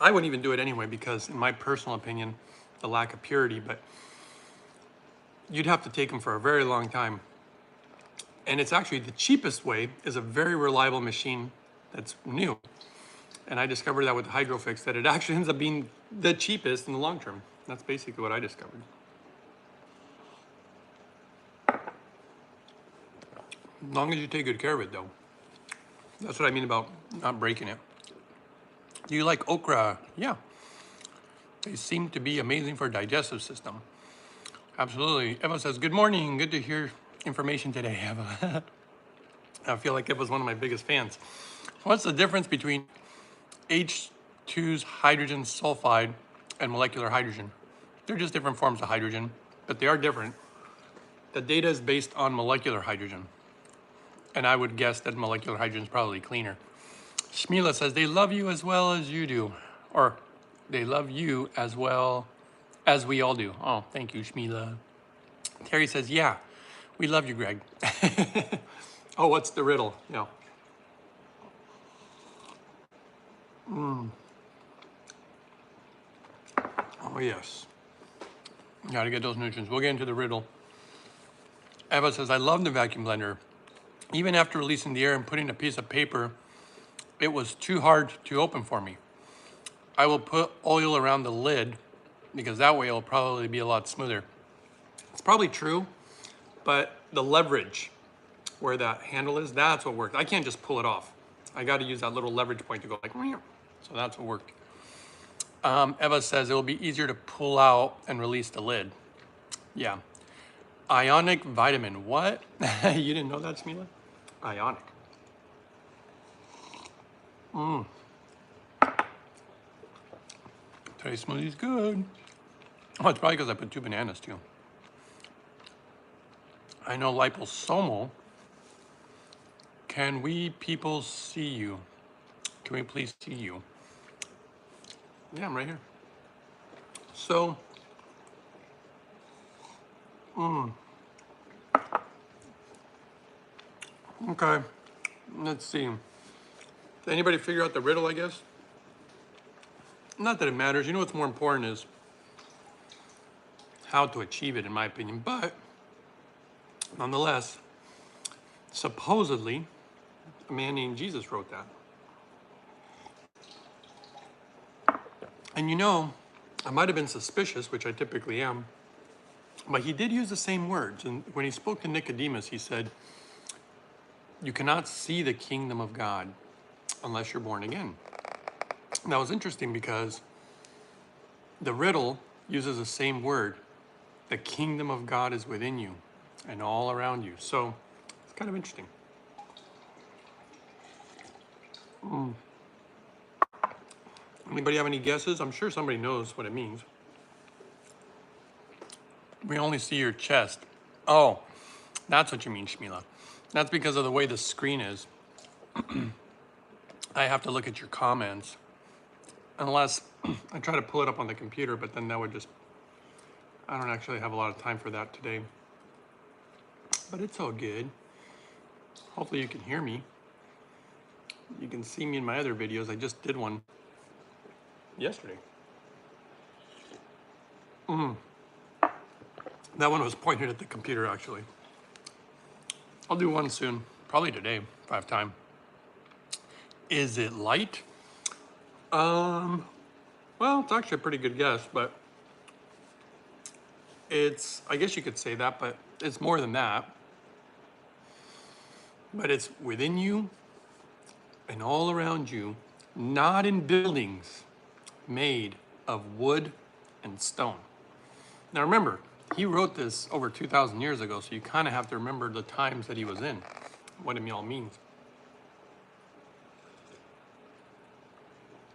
I wouldn't even do it anyway because in my personal opinion, the lack of purity, but you'd have to take them for a very long time. And it's actually the cheapest way is a very reliable machine that's new. And I discovered that with the Hydrofix, that it actually ends up being the cheapest in the long term. That's basically what I discovered. As long as you take good care of it though. That's what I mean about not breaking it. Do you like okra? Yeah. They seem to be amazing for digestive system. Absolutely. Eva says, good morning. Good to hear information today, Eva. I feel like Eva's one of my biggest fans. What's the difference between H2's hydrogen sulfide and molecular hydrogen? They're just different forms of hydrogen, but they are different. The data is based on molecular hydrogen. And I would guess that molecular hydrogen is probably cleaner. Shmila says, they love you as well as you do. Or, they love you as well as we all do. Oh, thank you, Shmila. Terry says, yeah, we love you, Greg. Oh, what's the riddle? Yeah. Oh, yes. Gotta get those nutrients. We'll get into the riddle. Eva says, I love the vacuum blender. Even after releasing the air and putting a piece of paper, it was too hard to open for me. I will put oil around the lid because that way it'll probably be a lot smoother. It's probably true, but the leverage where that handle is, that's what worked. I can't just pull it off. I got to use that little leverage point to go like, so that's what worked. Eva says it will be easier to pull out and release the lid. Yeah. Ionic vitamin, what? You didn't know that, Smila? Ionic. Today's smoothie's good. Oh, it's probably because I put 2 bananas too. I know liposomal. Can we people see you? Can we please see you? Yeah, I'm right here. So, okay, let's see. Did anybody figure out the riddle, I guess? Not that it matters. You know what's more important is how to achieve it, in my opinion. But, nonetheless, supposedly, a man named Jesus wrote that. And you know, I might have been suspicious, which I typically am, but he did use the same words. And when he spoke to Nicodemus, he said, you cannot see the kingdom of God unless you're born again. And that was interesting because the riddle uses the same word. The kingdom of God is within you and all around you. So it's kind of interesting. Anybody have any guesses? I'm sure somebody knows what it means. We only see your chest. Oh, that's what you mean, Shmila. That's because of the way the screen is. I have to look at your comments. Unless I try to pull it up on the computer, but then that would just, I don't actually have a lot of time for that today. But it's all good. Hopefully you can hear me. You can see me in my other videos. I just did one yesterday. That one was pointed at the computer, actually. I'll do one soon, probably today, if I have time. Is it light? Well, it's actually a pretty good guess, but it's, I guess you could say that, but it's more than that. But it's within you and all around you not in buildings made of wood and stone. Now remember, he wrote this over 2,000 years ago, so you kind of have to remember the times that he was in, what it all means.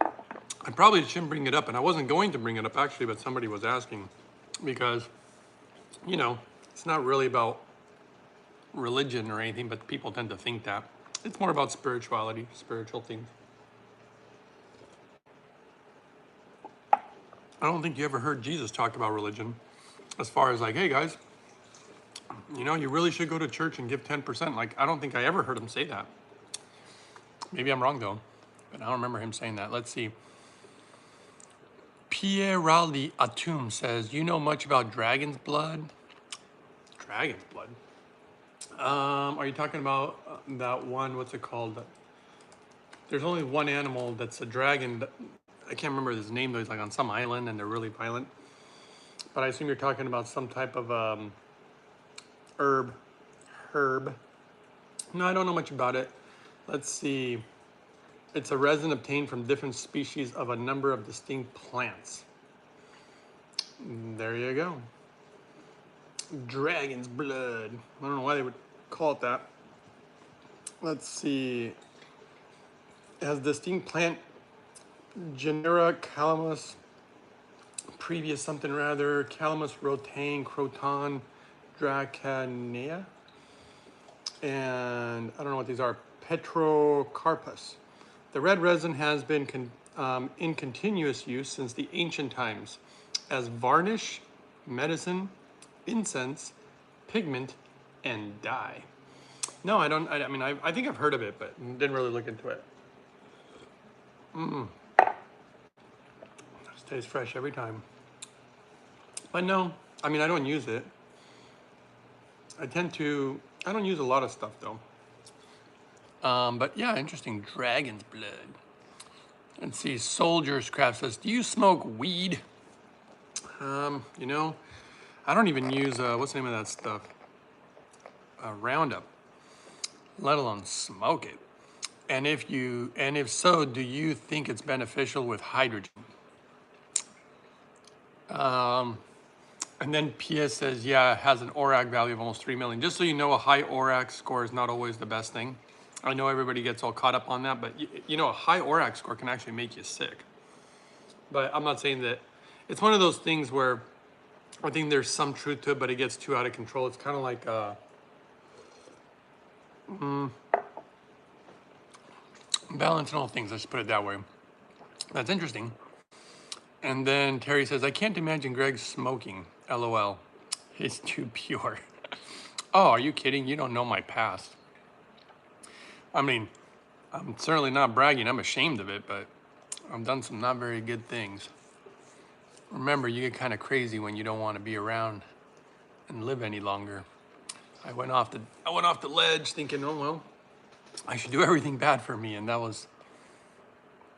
I probably shouldn't bring it up, and I wasn't going to bring it up actually, but somebody was asking, because, you know, it's not really about religion or anything, but people tend to think that. It's more about spirituality, spiritual things. I don't think you ever heard Jesus talk about religion as far as like, hey guys, you know, you really should go to church and give 10%. Like, I don't think I ever heard him say that. Maybe I'm wrong though, but I don't remember him saying that. Let's see. Pieraldi Atum says, you know much about dragon's blood? Dragon's blood? Are you talking about that one, what's it called? There's only one animal that's a dragon. I can't remember his name though. He's like on some island and they're really violent. But I assume you're talking about some type of herb. No, I don't know much about it. Let's see. It's a resin obtained from different species of a number of distinct plants. There you go. Dragon's blood. I don't know why they would call it that. Let's see. It has distinct plant genera, Calamus, previous something rather, Calamus rotane, croton, dracanea, and I don't know what these are, Petrocarpus. The red resin has been in continuous use since the ancient times as varnish, medicine, incense, pigment, and dye. No, I don't. I mean, I think I've heard of it, but didn't really look into it. Tastes fresh every time. But no, I mean, I don't use it. I don't use a lot of stuff though. But yeah, interesting, dragon's blood. Let's see, Soldier's Craft says, do you smoke weed? You know, I don't even use, what's the name of that stuff? Roundup, let alone smoke it. And if so, do you think it's beneficial with hydrogen? And then PS says, yeah, it has an ORAC value of almost 3 million. Just so you know, a high ORAC score is not always the best thing. I know everybody gets all caught up on that, but you know, a high ORAC score can actually make you sick. But I'm not saying that. It's one of those things where I think there's some truth to it, but it gets too out of control. It's kind of like balance and all things, let's put it that way. That's interesting. And then Terry says, I can't imagine Greg smoking. LOL. He's too pure. Oh, are you kidding? You don't know my past. I mean, I'm certainly not bragging. I'm ashamed of it, but I've done some not very good things. Remember, you get kind of crazy when you don't want to be around and live any longer. I went off the ledge thinking, oh, well, I should do everything bad for me. And that was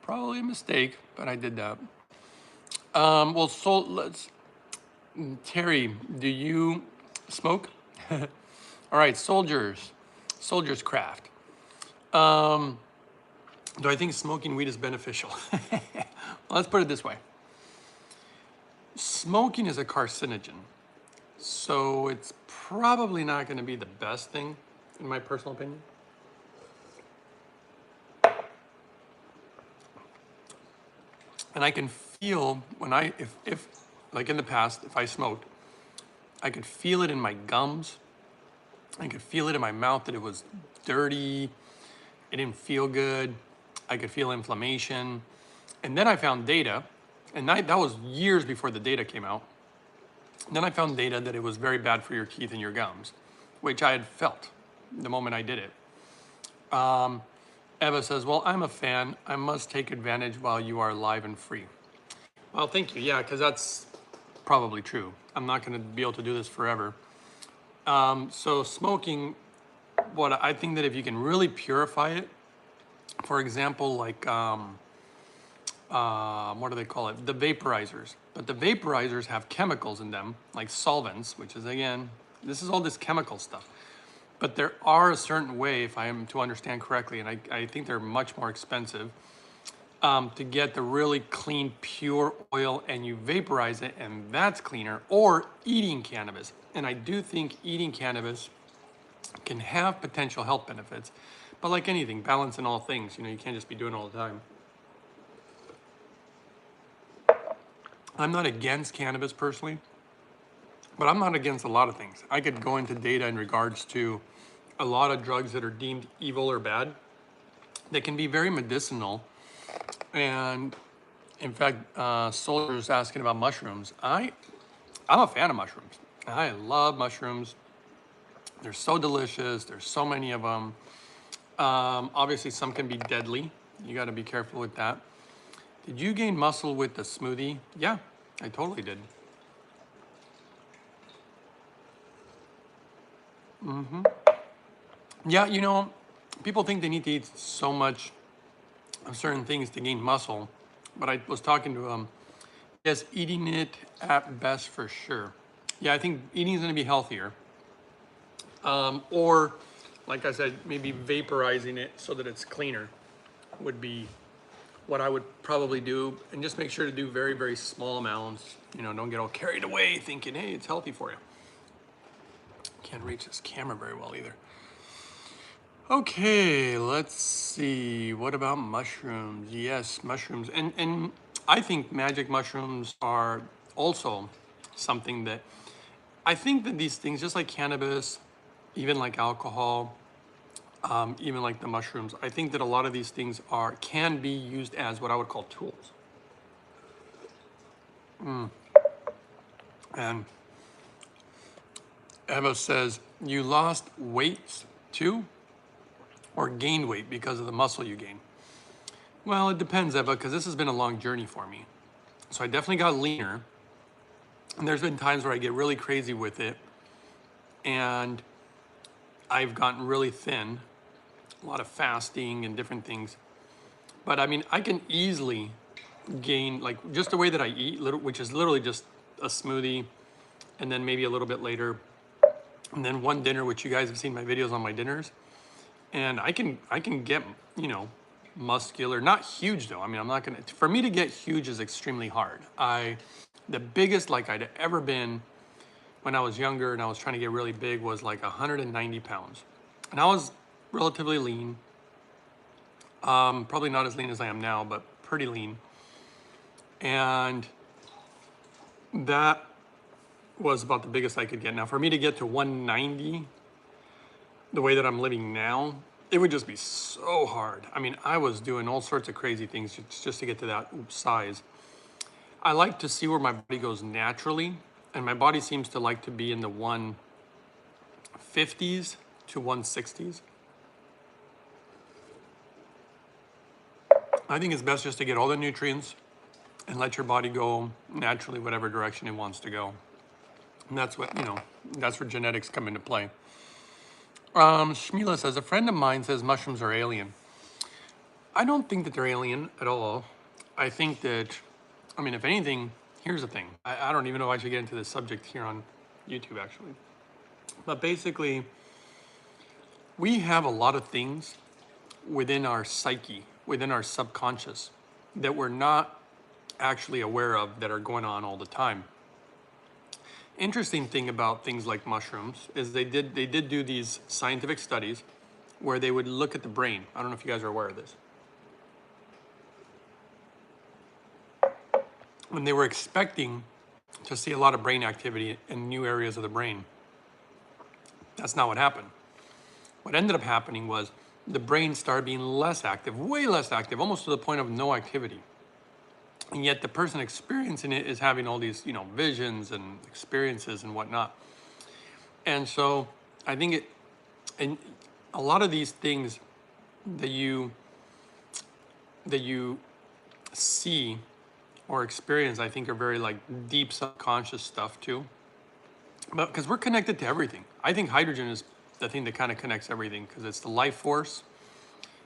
probably a mistake, but I did that. Well, so let's, Terry, do you smoke? All right, Soldier's Craft. Do I think smoking weed is beneficial? Well, let's put it this way. Smoking is a carcinogen, so it's probably not going to be the best thing, in my personal opinion. And I can feel when if like in the past, if I smoked, I could feel it in my gums. I could feel it in my mouth that it was dirty. It didn't feel good. I could feel inflammation. And then I found data, and that was years before the data came out. And then I found data that it was very bad for your teeth and your gums, which I had felt the moment I did it. Eva says, well, I'm a fan. I must take advantage while you are alive and free. Well, thank you. Yeah, because that's probably true. I'm not going to be able to do this forever. So smoking, what I think that if you can really purify it, for example, like, what do they call it? The vaporizers. But the vaporizers have chemicals in them, like solvents, which is, again, this is all this chemical stuff. But there are a certain way, if I am to understand correctly, and I think they're much more expensive, to get the really clean, pure oil, and you vaporize it, and that's cleaner, or eating cannabis. And I do think eating cannabis can have potential health benefits, but like anything, balance in all things. You know, you can't just be doing it all the time. I'm not against cannabis personally, but I'm not against a lot of things. I could go into data in regards to a lot of drugs that are deemed evil or bad that can be very medicinal. And in fact, Solar's asking about mushrooms. I'm a fan of mushrooms. I love mushrooms. They're so delicious. There's so many of them. Obviously, some can be deadly. You got to be careful with that. Did you gain muscle with the smoothie? Yeah, I totally did. Yeah, you know, people think they need to eat so much of certain things to gain muscle, but I was talking to yes, eating it at best for sure. Yeah, I think eating is going to be healthier. Or, like I said, maybe vaporizing it so that it's cleaner would be what I would probably do. And just make sure to do very, very small amounts. You know, don't get all carried away thinking, hey, it's healthy for you. Can't reach this camera very well either. Okay, let's see. What about mushrooms? Yes, mushrooms. And I think magic mushrooms are also something that I think that these things, just like cannabis, even like alcohol, even like the mushrooms, I think that a lot of these things can be used as what I would call tools. And Eva says, you lost weight too, or gained weight because of the muscle you gain? Well, it depends, Eva, because this has been a long journey for me. So I definitely got leaner. And there's been times where I get really crazy with it. And I've gotten really thin, a lot of fasting and different things. But I mean, I can easily gain, like just the way that I eat, which is literally just a smoothie, and then maybe a little bit later, and then one dinner, which you guys have seen my videos on my dinners. And I can get, you know, muscular, not huge though. I mean, I'm not gonna, for me to get huge is extremely hard. The biggest like I'd ever been when I was younger and I was trying to get really big was like 190 pounds. And I was relatively lean. Probably not as lean as I am now, but pretty lean. And that was about the biggest I could get. Now for me to get to 190, the way that I'm living now, it would just be so hard. I mean, I was doing all sorts of crazy things just to get to that size. I like to see where my body goes naturally, and my body seems to like to be in the 150s to 160s. I think it's best just to get all the nutrients and let your body go naturally whatever direction it wants to go. And that's what, you know, that's where genetics come into play. Shmila says, a friend of mine says mushrooms are alien. I don't think that they're alien at all. I think that, I mean, if anything, here's the thing. I don't even know if I should get into this subject here on YouTube, actually. But basically, we have a lot of things within our psyche, within our subconscious, that we're not actually aware of that are going on all the time. Interesting thing about things like mushrooms is they did do these scientific studies where they would look at the brain. I don't know if you guys are aware of this. When they were expecting to see a lot of brain activity in new areas of the brain. That's not what happened. What ended up happening was the brain started being less active, way less active, almost to the point of no activity. And yet the person experiencing it is having all these, you know, visions and experiences and whatnot. And so I think and a lot of these things that you see or experience, I think are very like deep subconscious stuff too. But because we're connected to everything. I think hydrogen is the thing that kind of connects everything because it's the life force.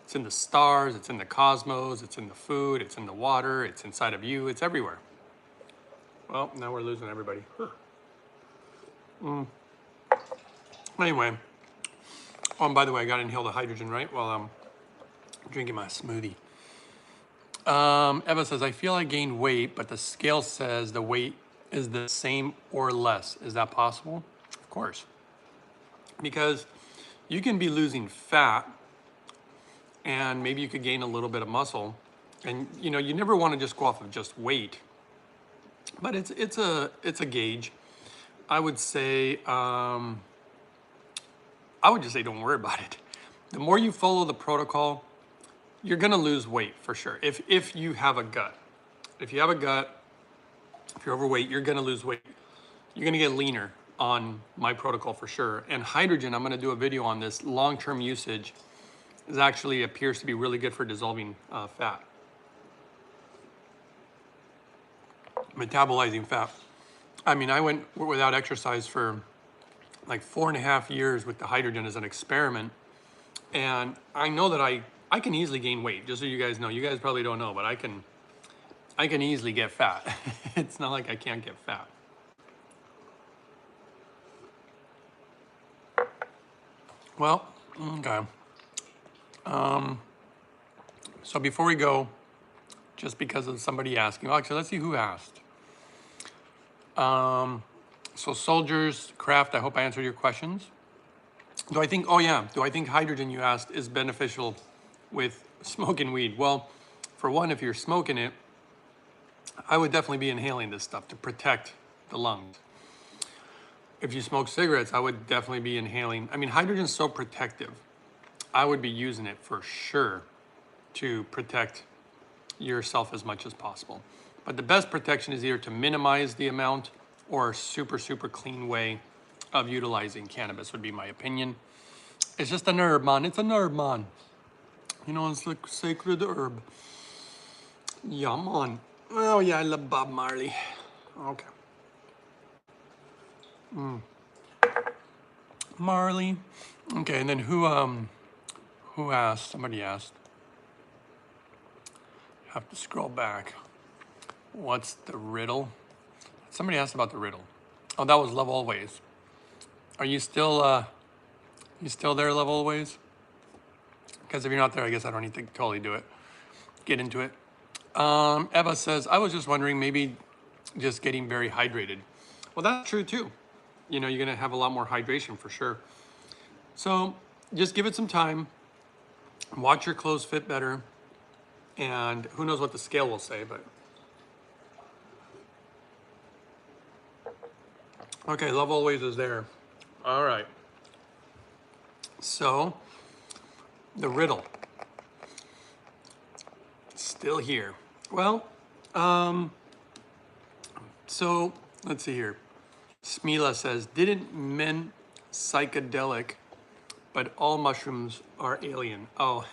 It's in the stars, it's in the cosmos, it's in the food, it's in the water, it's inside of you, it's everywhere. Well, now we're losing everybody. Anyway, oh, and by the way, I got to inhale the hydrogen, right, while I'm drinking my smoothie. Eva says, I feel I gained weight, but the scale says the weight is the same or less. Is that possible? Of course. Because you can be losing fat and maybe you could gain a little bit of muscle. And you know, you never want to just go off of just weight, but it's a gauge. I would say, I would just say don't worry about it. The more you follow the protocol, you're gonna lose weight for sure. If you have a gut. If you have a gut, if you're overweight, you're gonna lose weight. You're gonna get leaner on my protocol for sure. And hydrogen, I'm gonna do a video on this. Long-term usage is actually appears to be really good for dissolving fat. Metabolizing fat. I mean, I went without exercise for like 4.5 years with the hydrogen as an experiment. And I know that I can easily gain weight, just so you guys know. You guys probably don't know, but I can easily get fat. It's not like I can't get fat. Well, okay. So before we go, just because of somebody asking, well, actually, let's see who asked. So Soldiers Craft, I hope I answered your questions. Do I think, oh yeah, do I think hydrogen, you asked, is beneficial with smoking weed? Well, for one, if you're smoking it, I would definitely be inhaling this stuff to protect the lungs. If you smoke cigarettes, I would definitely be inhaling. I mean, hydrogen's so protective. I would be using it for sure to protect yourself as much as possible. But the best protection is either to minimize the amount or a super, super clean way of utilizing cannabis would be my opinion. It's just an herb, man. It's an herb, man. You know, it's like sacred herb. Yeah, man. Oh, yeah, I love Bob Marley. Okay. Marley. Okay, and then who asked? Somebody asked. Have to scroll back. What's the riddle? Somebody asked about the riddle. Oh, that was Love Always. Are you still there, Love Always? Because if you're not there, I guess I don't need to totally do it. Get into it. Eva says, I was just wondering, maybe just getting very hydrated. Well, that's true too. You know, you're gonna have a lot more hydration for sure. So just give it some time. Watch your clothes fit better. And who knows what the scale will say, but. Okay, Love Always is there. All right. So, the riddle. Still here. Well, so let's see here. Smila says, didn't men psychedelic, but all mushrooms are alien? Oh,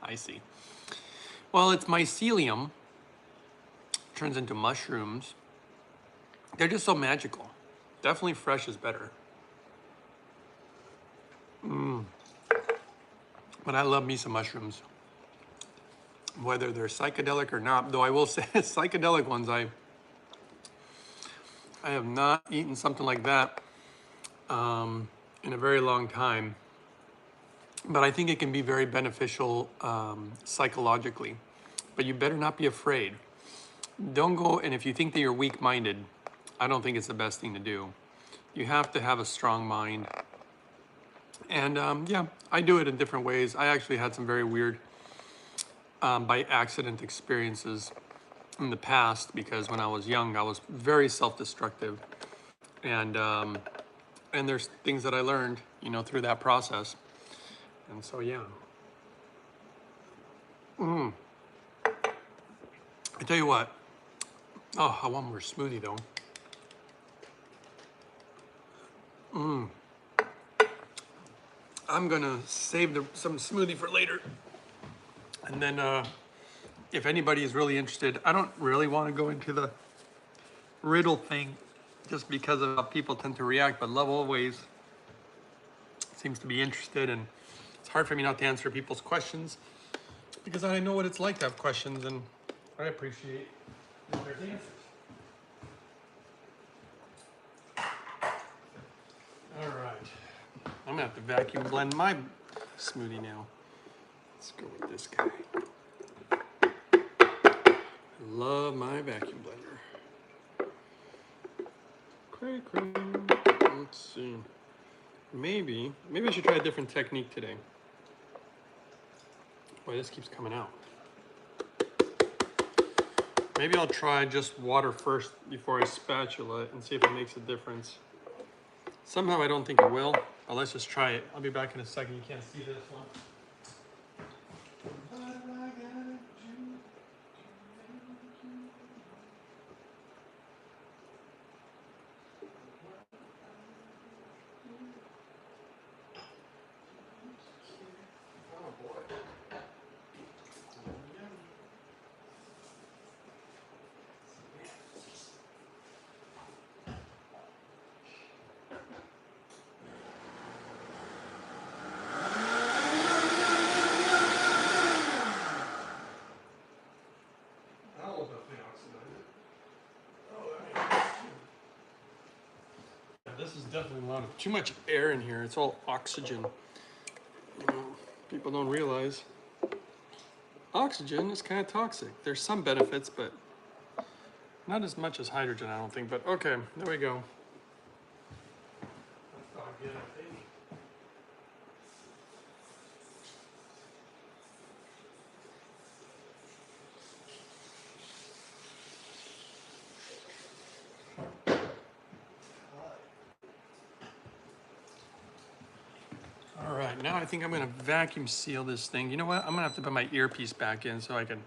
I see. Well, it's mycelium, turns into mushrooms. They're just so magical. Definitely fresh is better. But I love me some mushrooms. Whether they're psychedelic or not, though I will say psychedelic ones, I have not eaten something like that in a very long time. But I think it can be very beneficial psychologically. But you better not be afraid. Don't go, and if you think that you're weak-minded, I don't think it's the best thing to do. You have to have a strong mind. And yeah, I do it in different ways. I actually had some very weird by accident experiences in the past, because when I was young, I was very self-destructive. And there's things that I learned, you know, through that process. And so, yeah. I tell you what. Oh, I want more smoothie though. I'm gonna save some smoothie for later. And then if anybody is really interested, I don't really want to go into the riddle thing just because of how people tend to react, but Love Always seems to be interested, and it's hard for me not to answer people's questions because I know what it's like to have questions, and I appreciate their answers. All right, I'm gonna have to vacuum blend my smoothie now. Let's go with this guy. Love my vacuum blender. Cray, cray. Let's see. Maybe I should try a different technique today. Boy, this keeps coming out. Maybe I'll try just water first before I spatula it and see if it makes a difference. Somehow I don't think it will, but let's just try it. I'll be back in a second. You can't see this one. This is definitely a lot of too much air in here. It's all oxygen. You know, people don't realize oxygen is kind of toxic. There's some benefits, but not as much as hydrogen, I don't think. But okay, there we go. All right, now I think I'm gonna vacuum seal this thing. You know what? I'm gonna have to put my earpiece back in so I can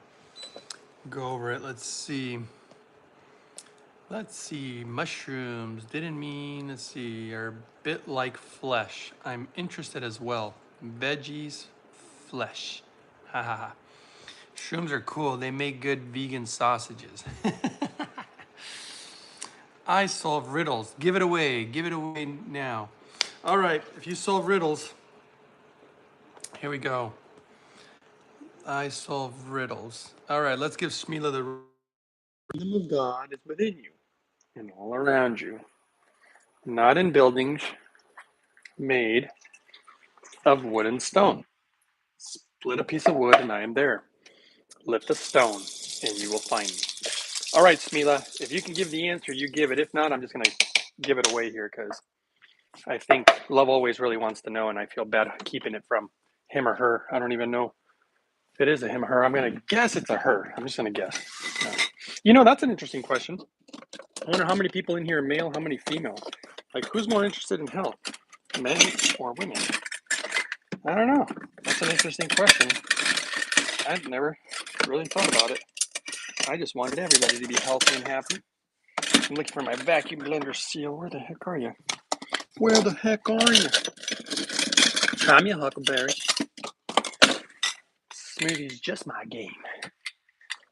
go over it. Let's see. Let's see. Mushrooms didn't mean, let's see, are a bit like flesh. I'm interested as well. Veggies, flesh. Ha ha ha. Shrooms are cool. They make good vegan sausages. I solve riddles. Give it away. Give it away now. All right, if you solve riddles, here we go. I solve riddles. All right, let's give Smila the kingdom of God is within you and all around you, not in buildings made of wood and stone. Split a piece of wood and I am there. Lift a stone and you will find me. All right, Smila, if you can give the answer, you give it. If not, I'm just going to give it away here because I think Love always really wants to know, and I feel bad keeping it from him or her. I don't even know if it is a him or her. I'm going to guess it's a her. I'm just going to guess. You know, that's an interesting question. I wonder how many people in here are male, how many female? Like, who's more interested in health, men or women? I don't know. That's an interesting question. I've never really thought about it. I just wanted everybody to be healthy and happy. I'm looking for my vacuum blender seal. Where the heck are you? Where the heck are you? I'm your Huckleberry. Smoothie's just my game.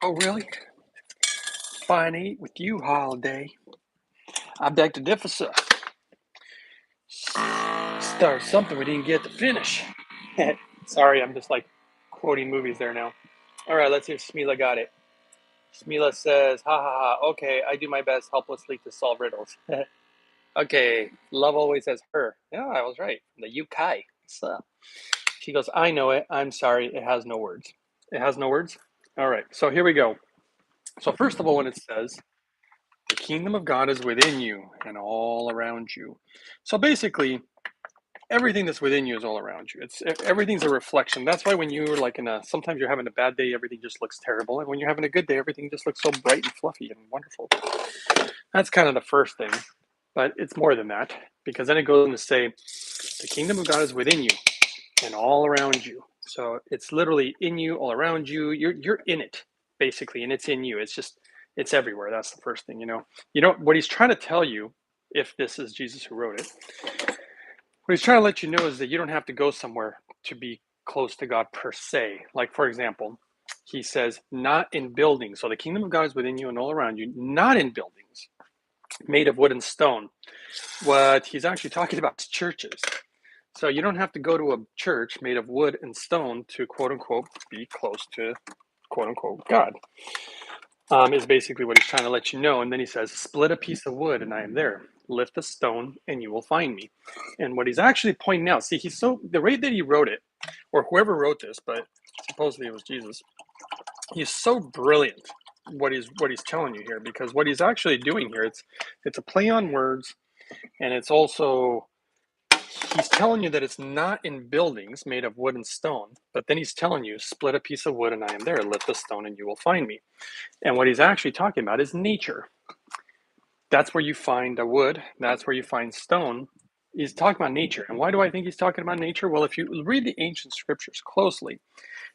Oh, really? Fine eat with you, Holiday. I beg to differ, sir. Start something we didn't get to finish. Sorry, I'm just like quoting movies there now. All right, let's see if Smila got it. Smila says, ha ha ha, okay, I do my best helplessly to solve riddles. Okay, Love always says her. Yeah, I was right. The UK. What's up? She goes, I know it. I'm sorry. It has no words. It has no words? All right, so here we go. So first of all, when it says, the kingdom of God is within you and all around you. So basically, everything that's within you is all around you. Everything's a reflection. That's why when you're like sometimes you're having a bad day, everything just looks terrible. And when you're having a good day, everything just looks so bright and fluffy and wonderful. That's kind of the first thing. But it's more than that, because then it goes on to say, the kingdom of God is within you and all around you. So it's literally in you, all around you. You're in it, basically, and it's in you. It's everywhere. That's the first thing, what he's trying to tell you, if this is Jesus who wrote it, what he's trying to let you know is that you don't have to go somewhere to be close to God per se. Like, for example, he says, not in buildings. So the kingdom of God is within you and all around you, not in buildings made of wood and stone. What he's actually talking about is churches. So you don't have to go to a church made of wood and stone to, quote unquote, be close to, quote unquote, God. Is basically what he's trying to let you know. And then he says, split a piece of wood and I am there. Lift a stone and you will find me. And what he's actually pointing out, see, the way that he wrote it, or whoever wrote this, but supposedly it was Jesus, he's so brilliant what he's telling you here, because what he's actually doing here, it's a play on words, and it's also, he's telling you that it's not in buildings made of wood and stone, but then he's telling you, split a piece of wood and I am there, lift the stone and you will find me. And what he's actually talking about is nature. That's where you find a wood, that's where you find stone. He's talking about nature. And why do I think he's talking about nature? Well, if you read the ancient scriptures closely,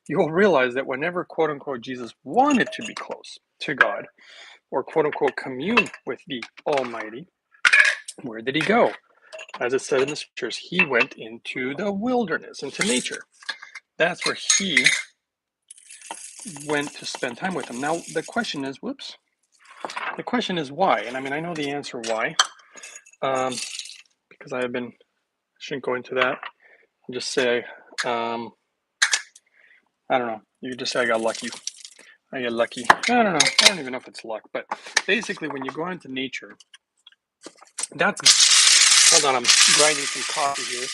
you will realize that whenever, quote unquote, Jesus wanted to be close to God, or quote unquote commune with the Almighty, where did he go? As it said in the scriptures, he went into the wilderness, into nature. That's where he went to spend time with him. Now, the question is, the question is why? And I mean, I know the answer why, because I shouldn't go into that. I'll just say, I don't know. You could just say I got lucky. I get lucky. I don't know. I don't even know if it's luck. But basically, when you go into nature, hold on, I'm grinding some coffee here.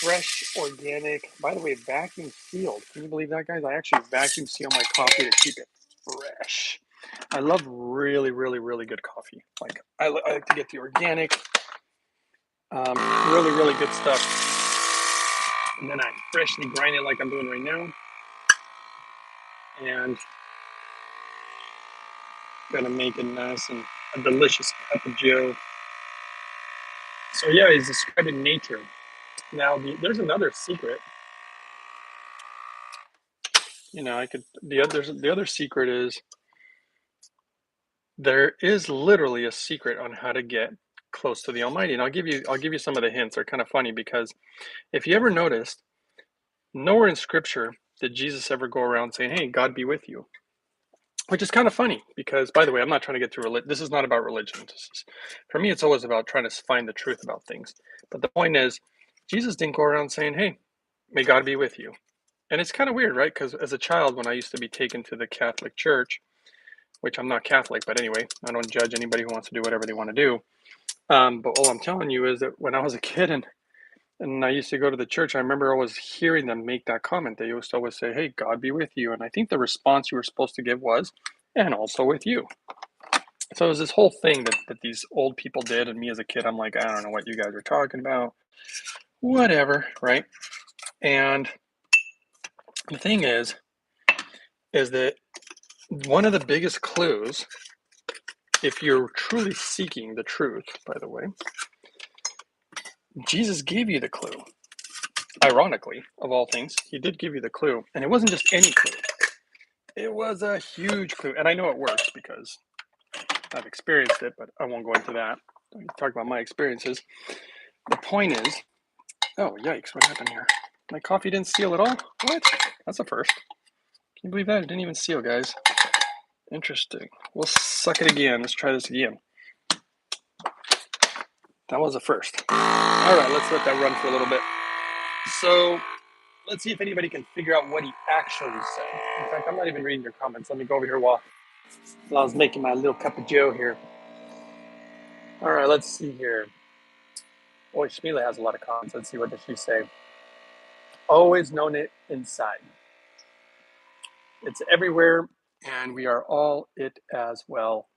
Fresh, organic, by the way, vacuum sealed. Can you believe that, guys? I actually vacuum seal my coffee to keep it fresh. I love really, really, really good coffee. Like, I like to get the organic, really, really good stuff. And then I freshly grind it like I'm doing right now. And gonna make it nice and a delicious cup of joe. So yeah, he's describing nature. Now, there's another secret. You know, the other secret is there is literally a secret on how to get close to the Almighty. And I'll give you some of the hints. They're kind of funny because if you ever noticed, nowhere in Scripture did Jesus ever go around saying, "Hey, God be with you," which is kind of funny because, by the way, I'm not trying to get through religion. This is not about religion. For me, it's always about trying to find the truth about things. But the point is, Jesus didn't go around saying, "Hey, may God be with you." And it's kind of weird, right? Because as a child, when I used to be taken to the Catholic Church, which I'm not Catholic, but anyway, I don't judge anybody who wants to do whatever they want to do. But all I'm telling you is that when I was a kid and I used to go to the church, I remember always hearing them make that comment. They used to always say, "Hey, God be with you." And I think the response you were supposed to give was, "And also with you." So it was this whole thing that these old people did. And me as a kid, I'm like, I don't know what you guys are talking about. Whatever, right? And the thing is that one of the biggest clues, if you're truly seeking the truth, by the way, Jesus gave you the clue. Ironically, of all things, he did give you the clue. And it wasn't just any clue. It was a huge clue. And I know it works because I've experienced it, but I won't go into that. I can talk about my experiences. The point is, oh, yikes, what happened here? My coffee didn't seal at all? What? That's a first. Can you believe that? It didn't even seal, guys. Interesting. We'll suck it again. Let's try this again. That was a first. All right, let's let that run for a little bit. So let's see if anybody can figure out what he actually said. In fact, I'm not even reading your comments. Let me go over here while I was making my little cup of joe here. All right, let's see here. Boy, Shmila has a lot of comments. Let's see, what does she say? Always known it inside. It's everywhere, and we are all it as well.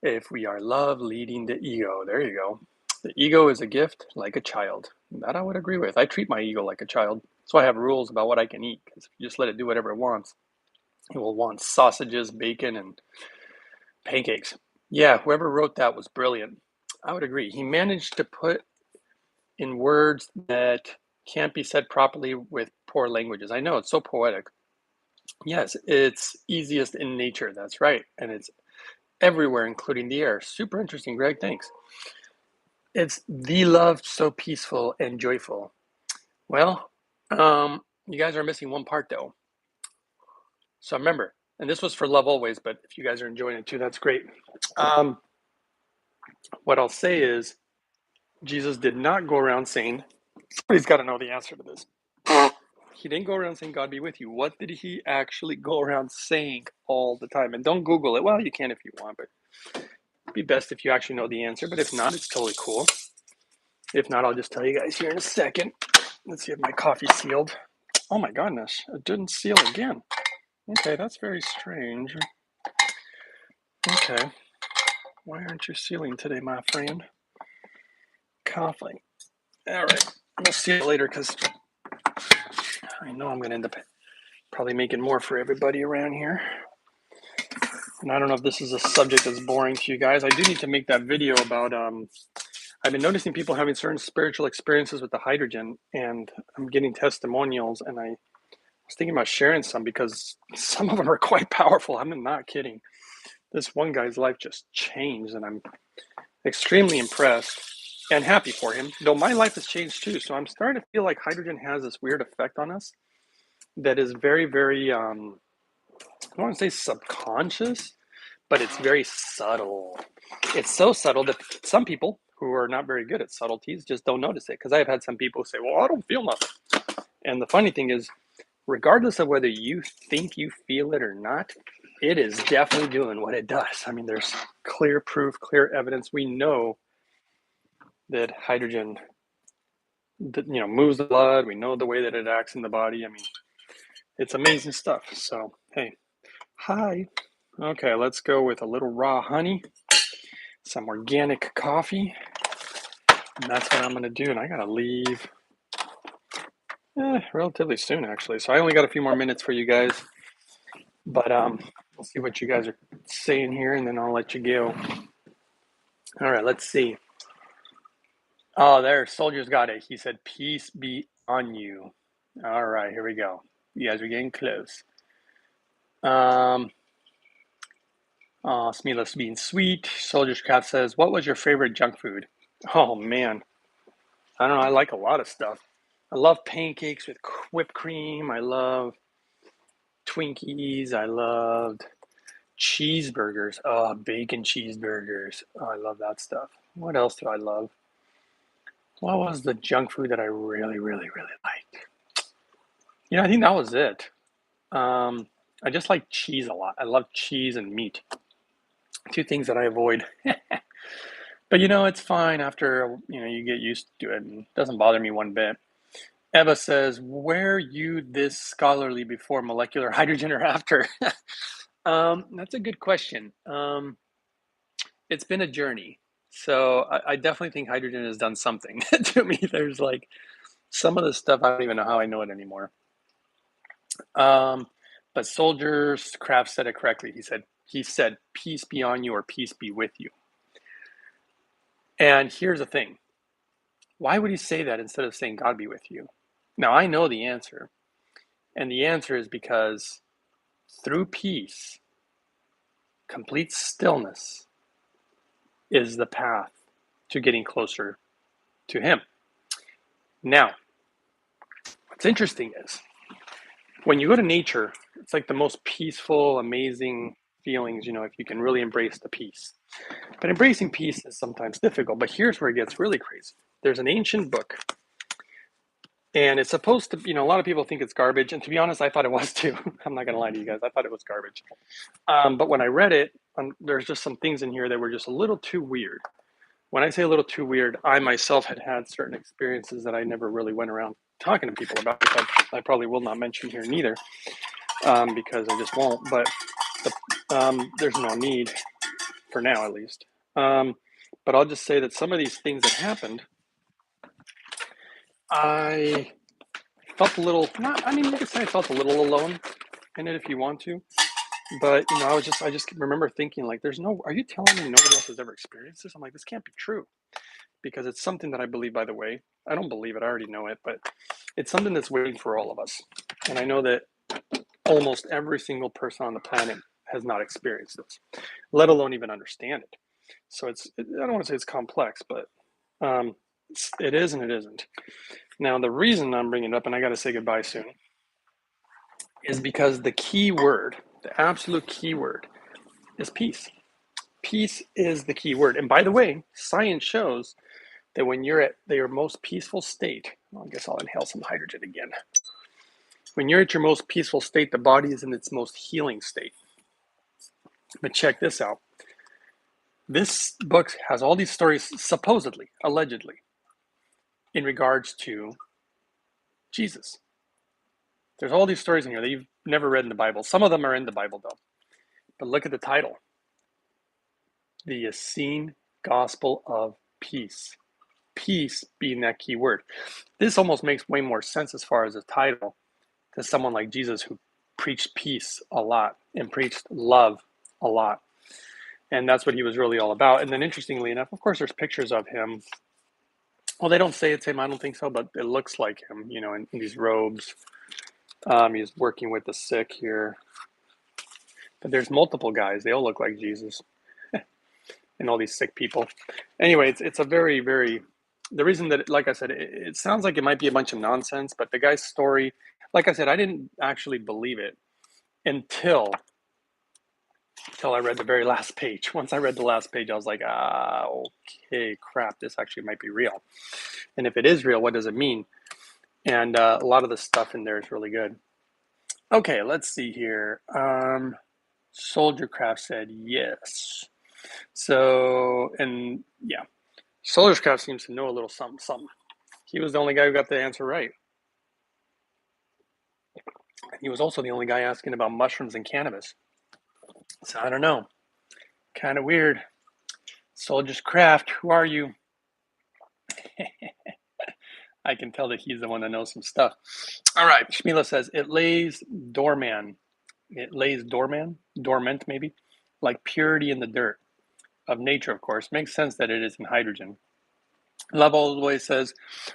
If we are love leading the ego, there you go. The ego is a gift like a child. That I would agree with. I treat my ego like a child. So I have rules about what I can eat, because if you just let it do whatever it wants, it will want sausages, bacon, and pancakes. Yeah, whoever wrote that was brilliant. I would agree. He managed to put in words that can't be said properly with poor languages. I know, it's so poetic. Yes, it's easiest in nature. That's right. And it's everywhere, including the air. Super interesting, Greg. Thanks. It's the love so peaceful and joyful. Well, you guys are missing one part though. So remember, and this was for love always, but if you guys are enjoying it too, that's great. What I'll say is, Jesus did not go around saying, somebody's got to know the answer to this. He didn't go around saying, "God be with you." What did he actually go around saying all the time? And don't Google it. Well, you can if you want, but it'd be best if you actually know the answer. But if not, it's totally cool. If not, I'll just tell you guys here in a second. Let's see if my coffee's sealed. Oh my goodness, it didn't seal again. Okay, that's very strange. Okay. Why aren't you sealing today, my friend? Coughing. All right. We'll see you later because I know I'm going to end up probably making more for everybody around here. And I don't know if this is a subject that's boring to you guys. I do need to make that video about, I've been noticing people having certain spiritual experiences with the hydrogen, and I'm getting testimonials, and I was thinking about sharing some because some of them are quite powerful. I'm not kidding. This one guy's life just changed, and I'm extremely impressed and happy for him, though my life has changed too. So I'm starting to feel like hydrogen has this weird effect on us that is very, very, I don't want to say subconscious, but it's very subtle. It's so subtle that some people who are not very good at subtleties just don't notice it. Because I've had some people say, well, I don't feel nothing. And the funny thing is, regardless of whether you think you feel it or not, it is definitely doing what it does. I mean, there's clear proof, clear evidence. We know that hydrogen, moves the blood. We know the way that it acts in the body. I mean, it's amazing stuff. So, hey, hi. Okay, let's go with a little raw honey, some organic coffee, and that's what I'm going to do. And I got to leave relatively soon, actually. So I only got a few more minutes for you guys, but we'll see what you guys are saying here, and then I'll let you go. All right, let's see. Oh, there, Soldier's got it. He said, peace be on you. All right, here we go. You guys are getting close. Smila's being sweet. Soldier's Craft says, what was your favorite junk food? Oh, man. I don't know. I like a lot of stuff. I love pancakes with whipped cream. I love Twinkies. I loved cheeseburgers. Oh, bacon cheeseburgers. Oh, I love that stuff. What else do I love? What was the junk food that I really, really, really liked? I think that was it. I just like cheese a lot. I love cheese and meat. Two things that I avoid. But it's fine after you get used to it, and it doesn't bother me one bit. Eva says, were you this scholarly before molecular hydrogen or after? That's a good question. It's been a journey. So I definitely think hydrogen has done something to me. There's like some of the stuff, I don't even know how I know it anymore. But Soldier's Craft said it correctly. He said, peace be on you or peace be with you. And here's the thing. Why would he say that instead of saying God be with you? Now, I know the answer. And the answer is because through peace, complete stillness is the path to getting closer to him. Now, what's interesting is when you go to nature, it's like the most peaceful, amazing feelings, if you can really embrace the peace. But embracing peace is sometimes difficult. But here's where it gets really crazy. There's an ancient book, and it's supposed to, a lot of people think it's garbage. And to be honest, I thought it was too. I'm not going to lie to you guys. I thought it was garbage. But when I read it, there's just some things in here that were just a little too weird. When I say a little too weird, I myself had certain experiences that I never really went around talking to people about. I probably will not mention here neither, because I just won't. But there's no need for now, at least. But I'll just say that some of these things that happened, I felt a little, you could say I felt a little alone in it if you want to. But, I just remember thinking, like, are you telling me nobody else has ever experienced this? I'm like, this can't be true. Because it's something that I believe, by the way. I don't believe it, I already know it, but it's something that's waiting for all of us. And I know that almost every single person on the planet has not experienced this, let alone even understand it. So I don't want to say it's complex, but it is and it isn't. Now, the reason I'm bringing it up, and I got to say goodbye soon, is because the key word, the absolute key word, is peace. Peace is the key word. And by the way, science shows that when you're at your most peaceful state, well, I guess I'll inhale some hydrogen again. When you're at your most peaceful state, the body is in its most healing state. But check this out. This book has all these stories, supposedly, allegedly, in regards to Jesus. There's all these stories in here that you've never read in the Bible. Some of them are in the Bible, though. But look at the title. The Essene gospel of peace. Peace being that key word. This almost makes way more sense as far as a title to someone like Jesus, who preached peace a lot and preached love a lot. And that's what he was really all about. And then interestingly enough, of course, there's pictures of him. Well, they don't say it's him, I don't think so, but it looks like him, in these robes. He's working with the sick here. But there's multiple guys. They all look like Jesus and all these sick people. Anyway, it's a very, very, the reason that, like I said, it sounds like it might be a bunch of nonsense, but the guy's story, like I said, I didn't actually believe it until I read the very last page. Once I read the last page, I was like, okay, crap, this actually might be real. And if it is real, what does it mean? And a lot of the stuff in there is really good. Okay, let's see here. Soldiercraft said yes. So, and yeah, Soldiercraft seems to know a little something, something. He was the only guy who got the answer right. He was also the only guy asking about mushrooms and cannabis. So I don't know. Kind of weird. Soldier's Craft, who are you? I can tell that he's the one that knows some stuff. All right, Shmila says, it lays dormant. It lays dormant maybe, like purity in the dirt of nature, of course. Makes sense that it is in hydrogen. Love always says,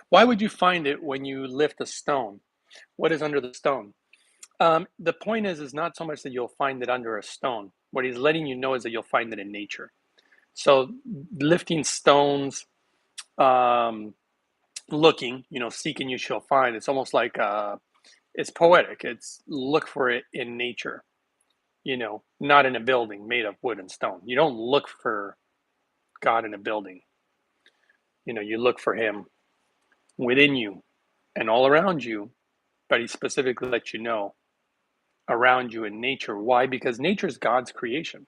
why would you find it when you lift a stone? What is under the stone? The point is not so much that you'll find it under a stone. What he's letting you know is that you'll find it in nature. So lifting stones, looking, seeking you shall find. It's almost like it's poetic. It's look for it in nature, not in a building made of wood and stone. You don't look for God in a building. You look for him within you and all around you, but he specifically lets you know around you in nature. Why? Because nature is God's creation.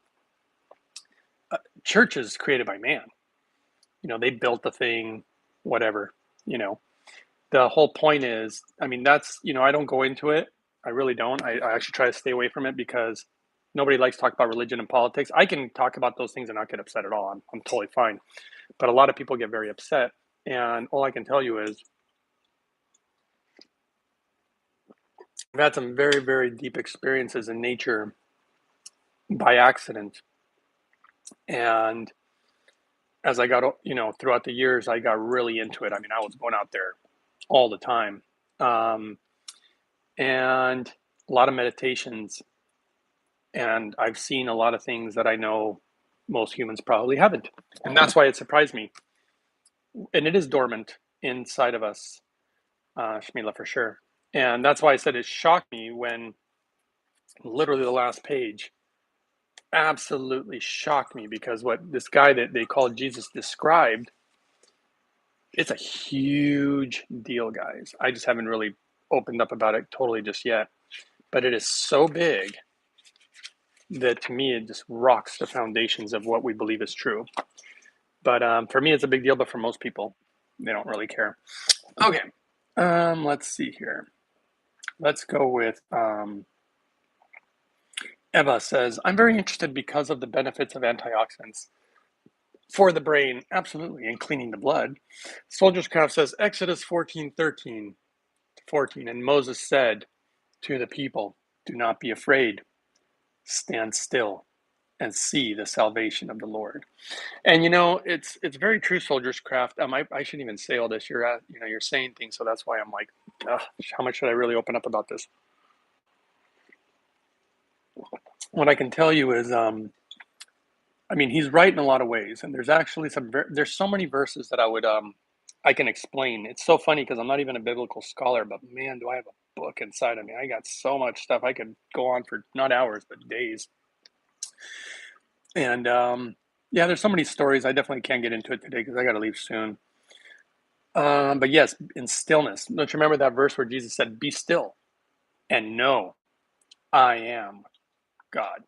Church is created by man. They built the thing, whatever, the whole point is, that's, I don't go into it. I really don't. I actually try to stay away from it because nobody likes to talk about religion and politics. I can talk about those things and not get upset at all. I'm totally fine. But a lot of people get very upset. And all I can tell you is I've had some very, very deep experiences in nature by accident. And as I got, throughout the years, I got really into it. I was going out there all the time. And a lot of meditations. And I've seen a lot of things that I know most humans probably haven't. And that's why it surprised me. And it is dormant inside of us, Shmila, for sure. And that's why I said it shocked me when literally the last page absolutely shocked me, because what this guy that they called Jesus described, it's a huge deal, guys. I just haven't really opened up about it totally just yet. But it is so big that to me, it just rocks the foundations of what we believe is true. But for me, it's a big deal. But for most people, they don't really care. Okay. Let's see here. Let's go with Eva says, I'm very interested because of the benefits of antioxidants for the brain. Absolutely. And cleaning the blood. Soldier's Craft says, Exodus 14:13-14. And Moses said to the people, do not be afraid. Stand still and see the salvation of the Lord. And it's very true, Soldier's Craft. I shouldn't even say all this. You're saying things, so that's why I'm like, how much should I really open up about this? What I can tell you is, he's right in a lot of ways, and there's actually there's so many verses that I can explain. It's so funny because I'm not even a biblical scholar, but man, do I have a book inside of me. I got so much stuff. I could go on for not hours, but days. And yeah, there's so many stories. I definitely can't get into it today because I got to leave soon. But yes, in stillness. Don't you remember that verse where Jesus said, be still and know I am God,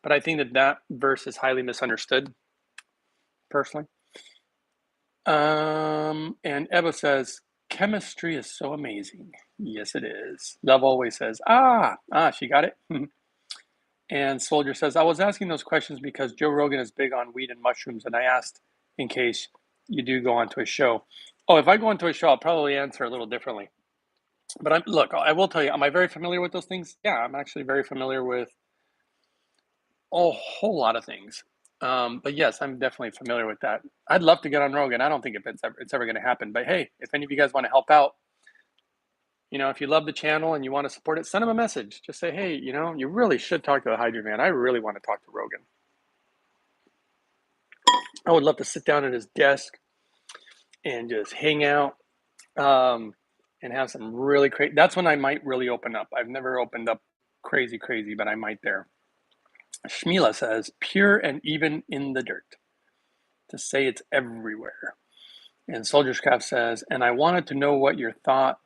But I think that verse is highly misunderstood, personally. And Eva says, chemistry is so amazing. Yes, it is. Love always says, she got it. And Soldier says, I was asking those questions because Joe Rogan is big on weed and mushrooms, and I asked in case you do go onto a show. Oh, if I go onto a show, I'll probably answer a little differently. But look, I will tell you, am I very familiar with those things? Yeah, I'm actually very familiar with a whole lot of things. But yes, I'm definitely familiar with that. I'd love to get on Rogan. I don't think if it's ever going to happen. But hey, if any of you guys want to help out, if you love the channel and you want to support it, send him a message. Just say, hey, you really should talk to the Hydro Man. I really want to talk to Rogan. I would love to sit down at his desk and just hang out and have some really crazy. That's when I might really open up. I've never opened up crazy, but I might there. Shmila says, pure and even in the dirt. To say it's everywhere. And Soldier's Craft says, and I wanted to know what your thoughts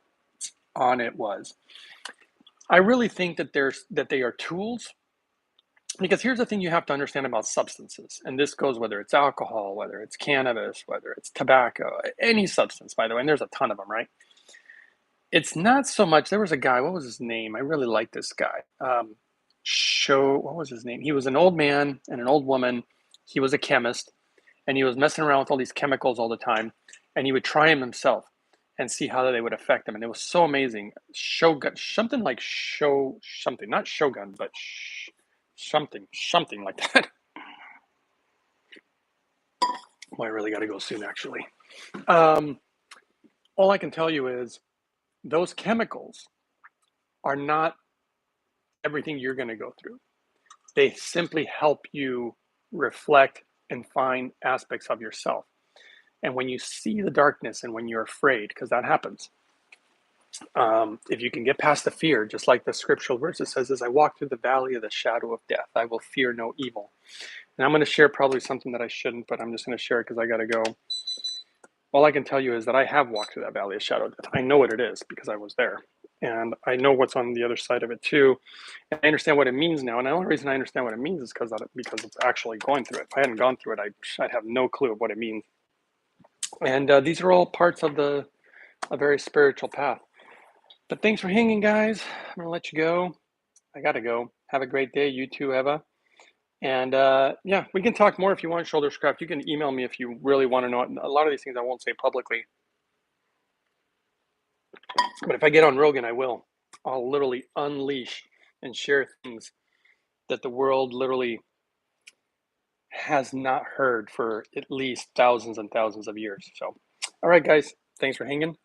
on it was. I really think that they are tools, because here's the thing you have to understand about substances, and this goes whether it's alcohol, whether it's cannabis, whether it's tobacco, any substance, by the way, and there's a ton of them, right? It's not so much, there was a guy, what was his name? I really like this guy. What was his name? He was an old man and an old woman. He was a chemist, and he was messing around with all these chemicals all the time, and he would try them himself and see how they would affect him. And it was so amazing. Shogun, something like something, not Shogun, but something like that. Well, I really got to go soon, actually. All I can tell you is those chemicals are not everything you're going to go through. They simply help you reflect and find aspects of yourself. And when you see the darkness and when you're afraid, because that happens, if you can get past the fear, just like the scriptural verse says, as I walk through the valley of the shadow of death, I will fear no evil. And I'm going to share probably something that I shouldn't, but I'm just going to share it because I got to go. All I can tell you is that I have walked through that valley of shadow of death. I know what it is because I was there. And I know what's on the other side of it too. And I understand what it means now. And the only reason I understand what it means is because of actually going through it. If I hadn't gone through it, I'd have no clue of what it means. And these are all parts of a very spiritual path. But thanks for hanging, guys. I'm going to let you go. I got to go. Have a great day. You too, Eva. And yeah, we can talk more if you want, Shoulder Scraft. You can email me if you really want to know. A lot of these things I won't say publicly. But if I get on Rogan, I will. I'll literally unleash and share things that the world literally has not heard for at least thousands and thousands of years. So, all right, guys, thanks for hanging.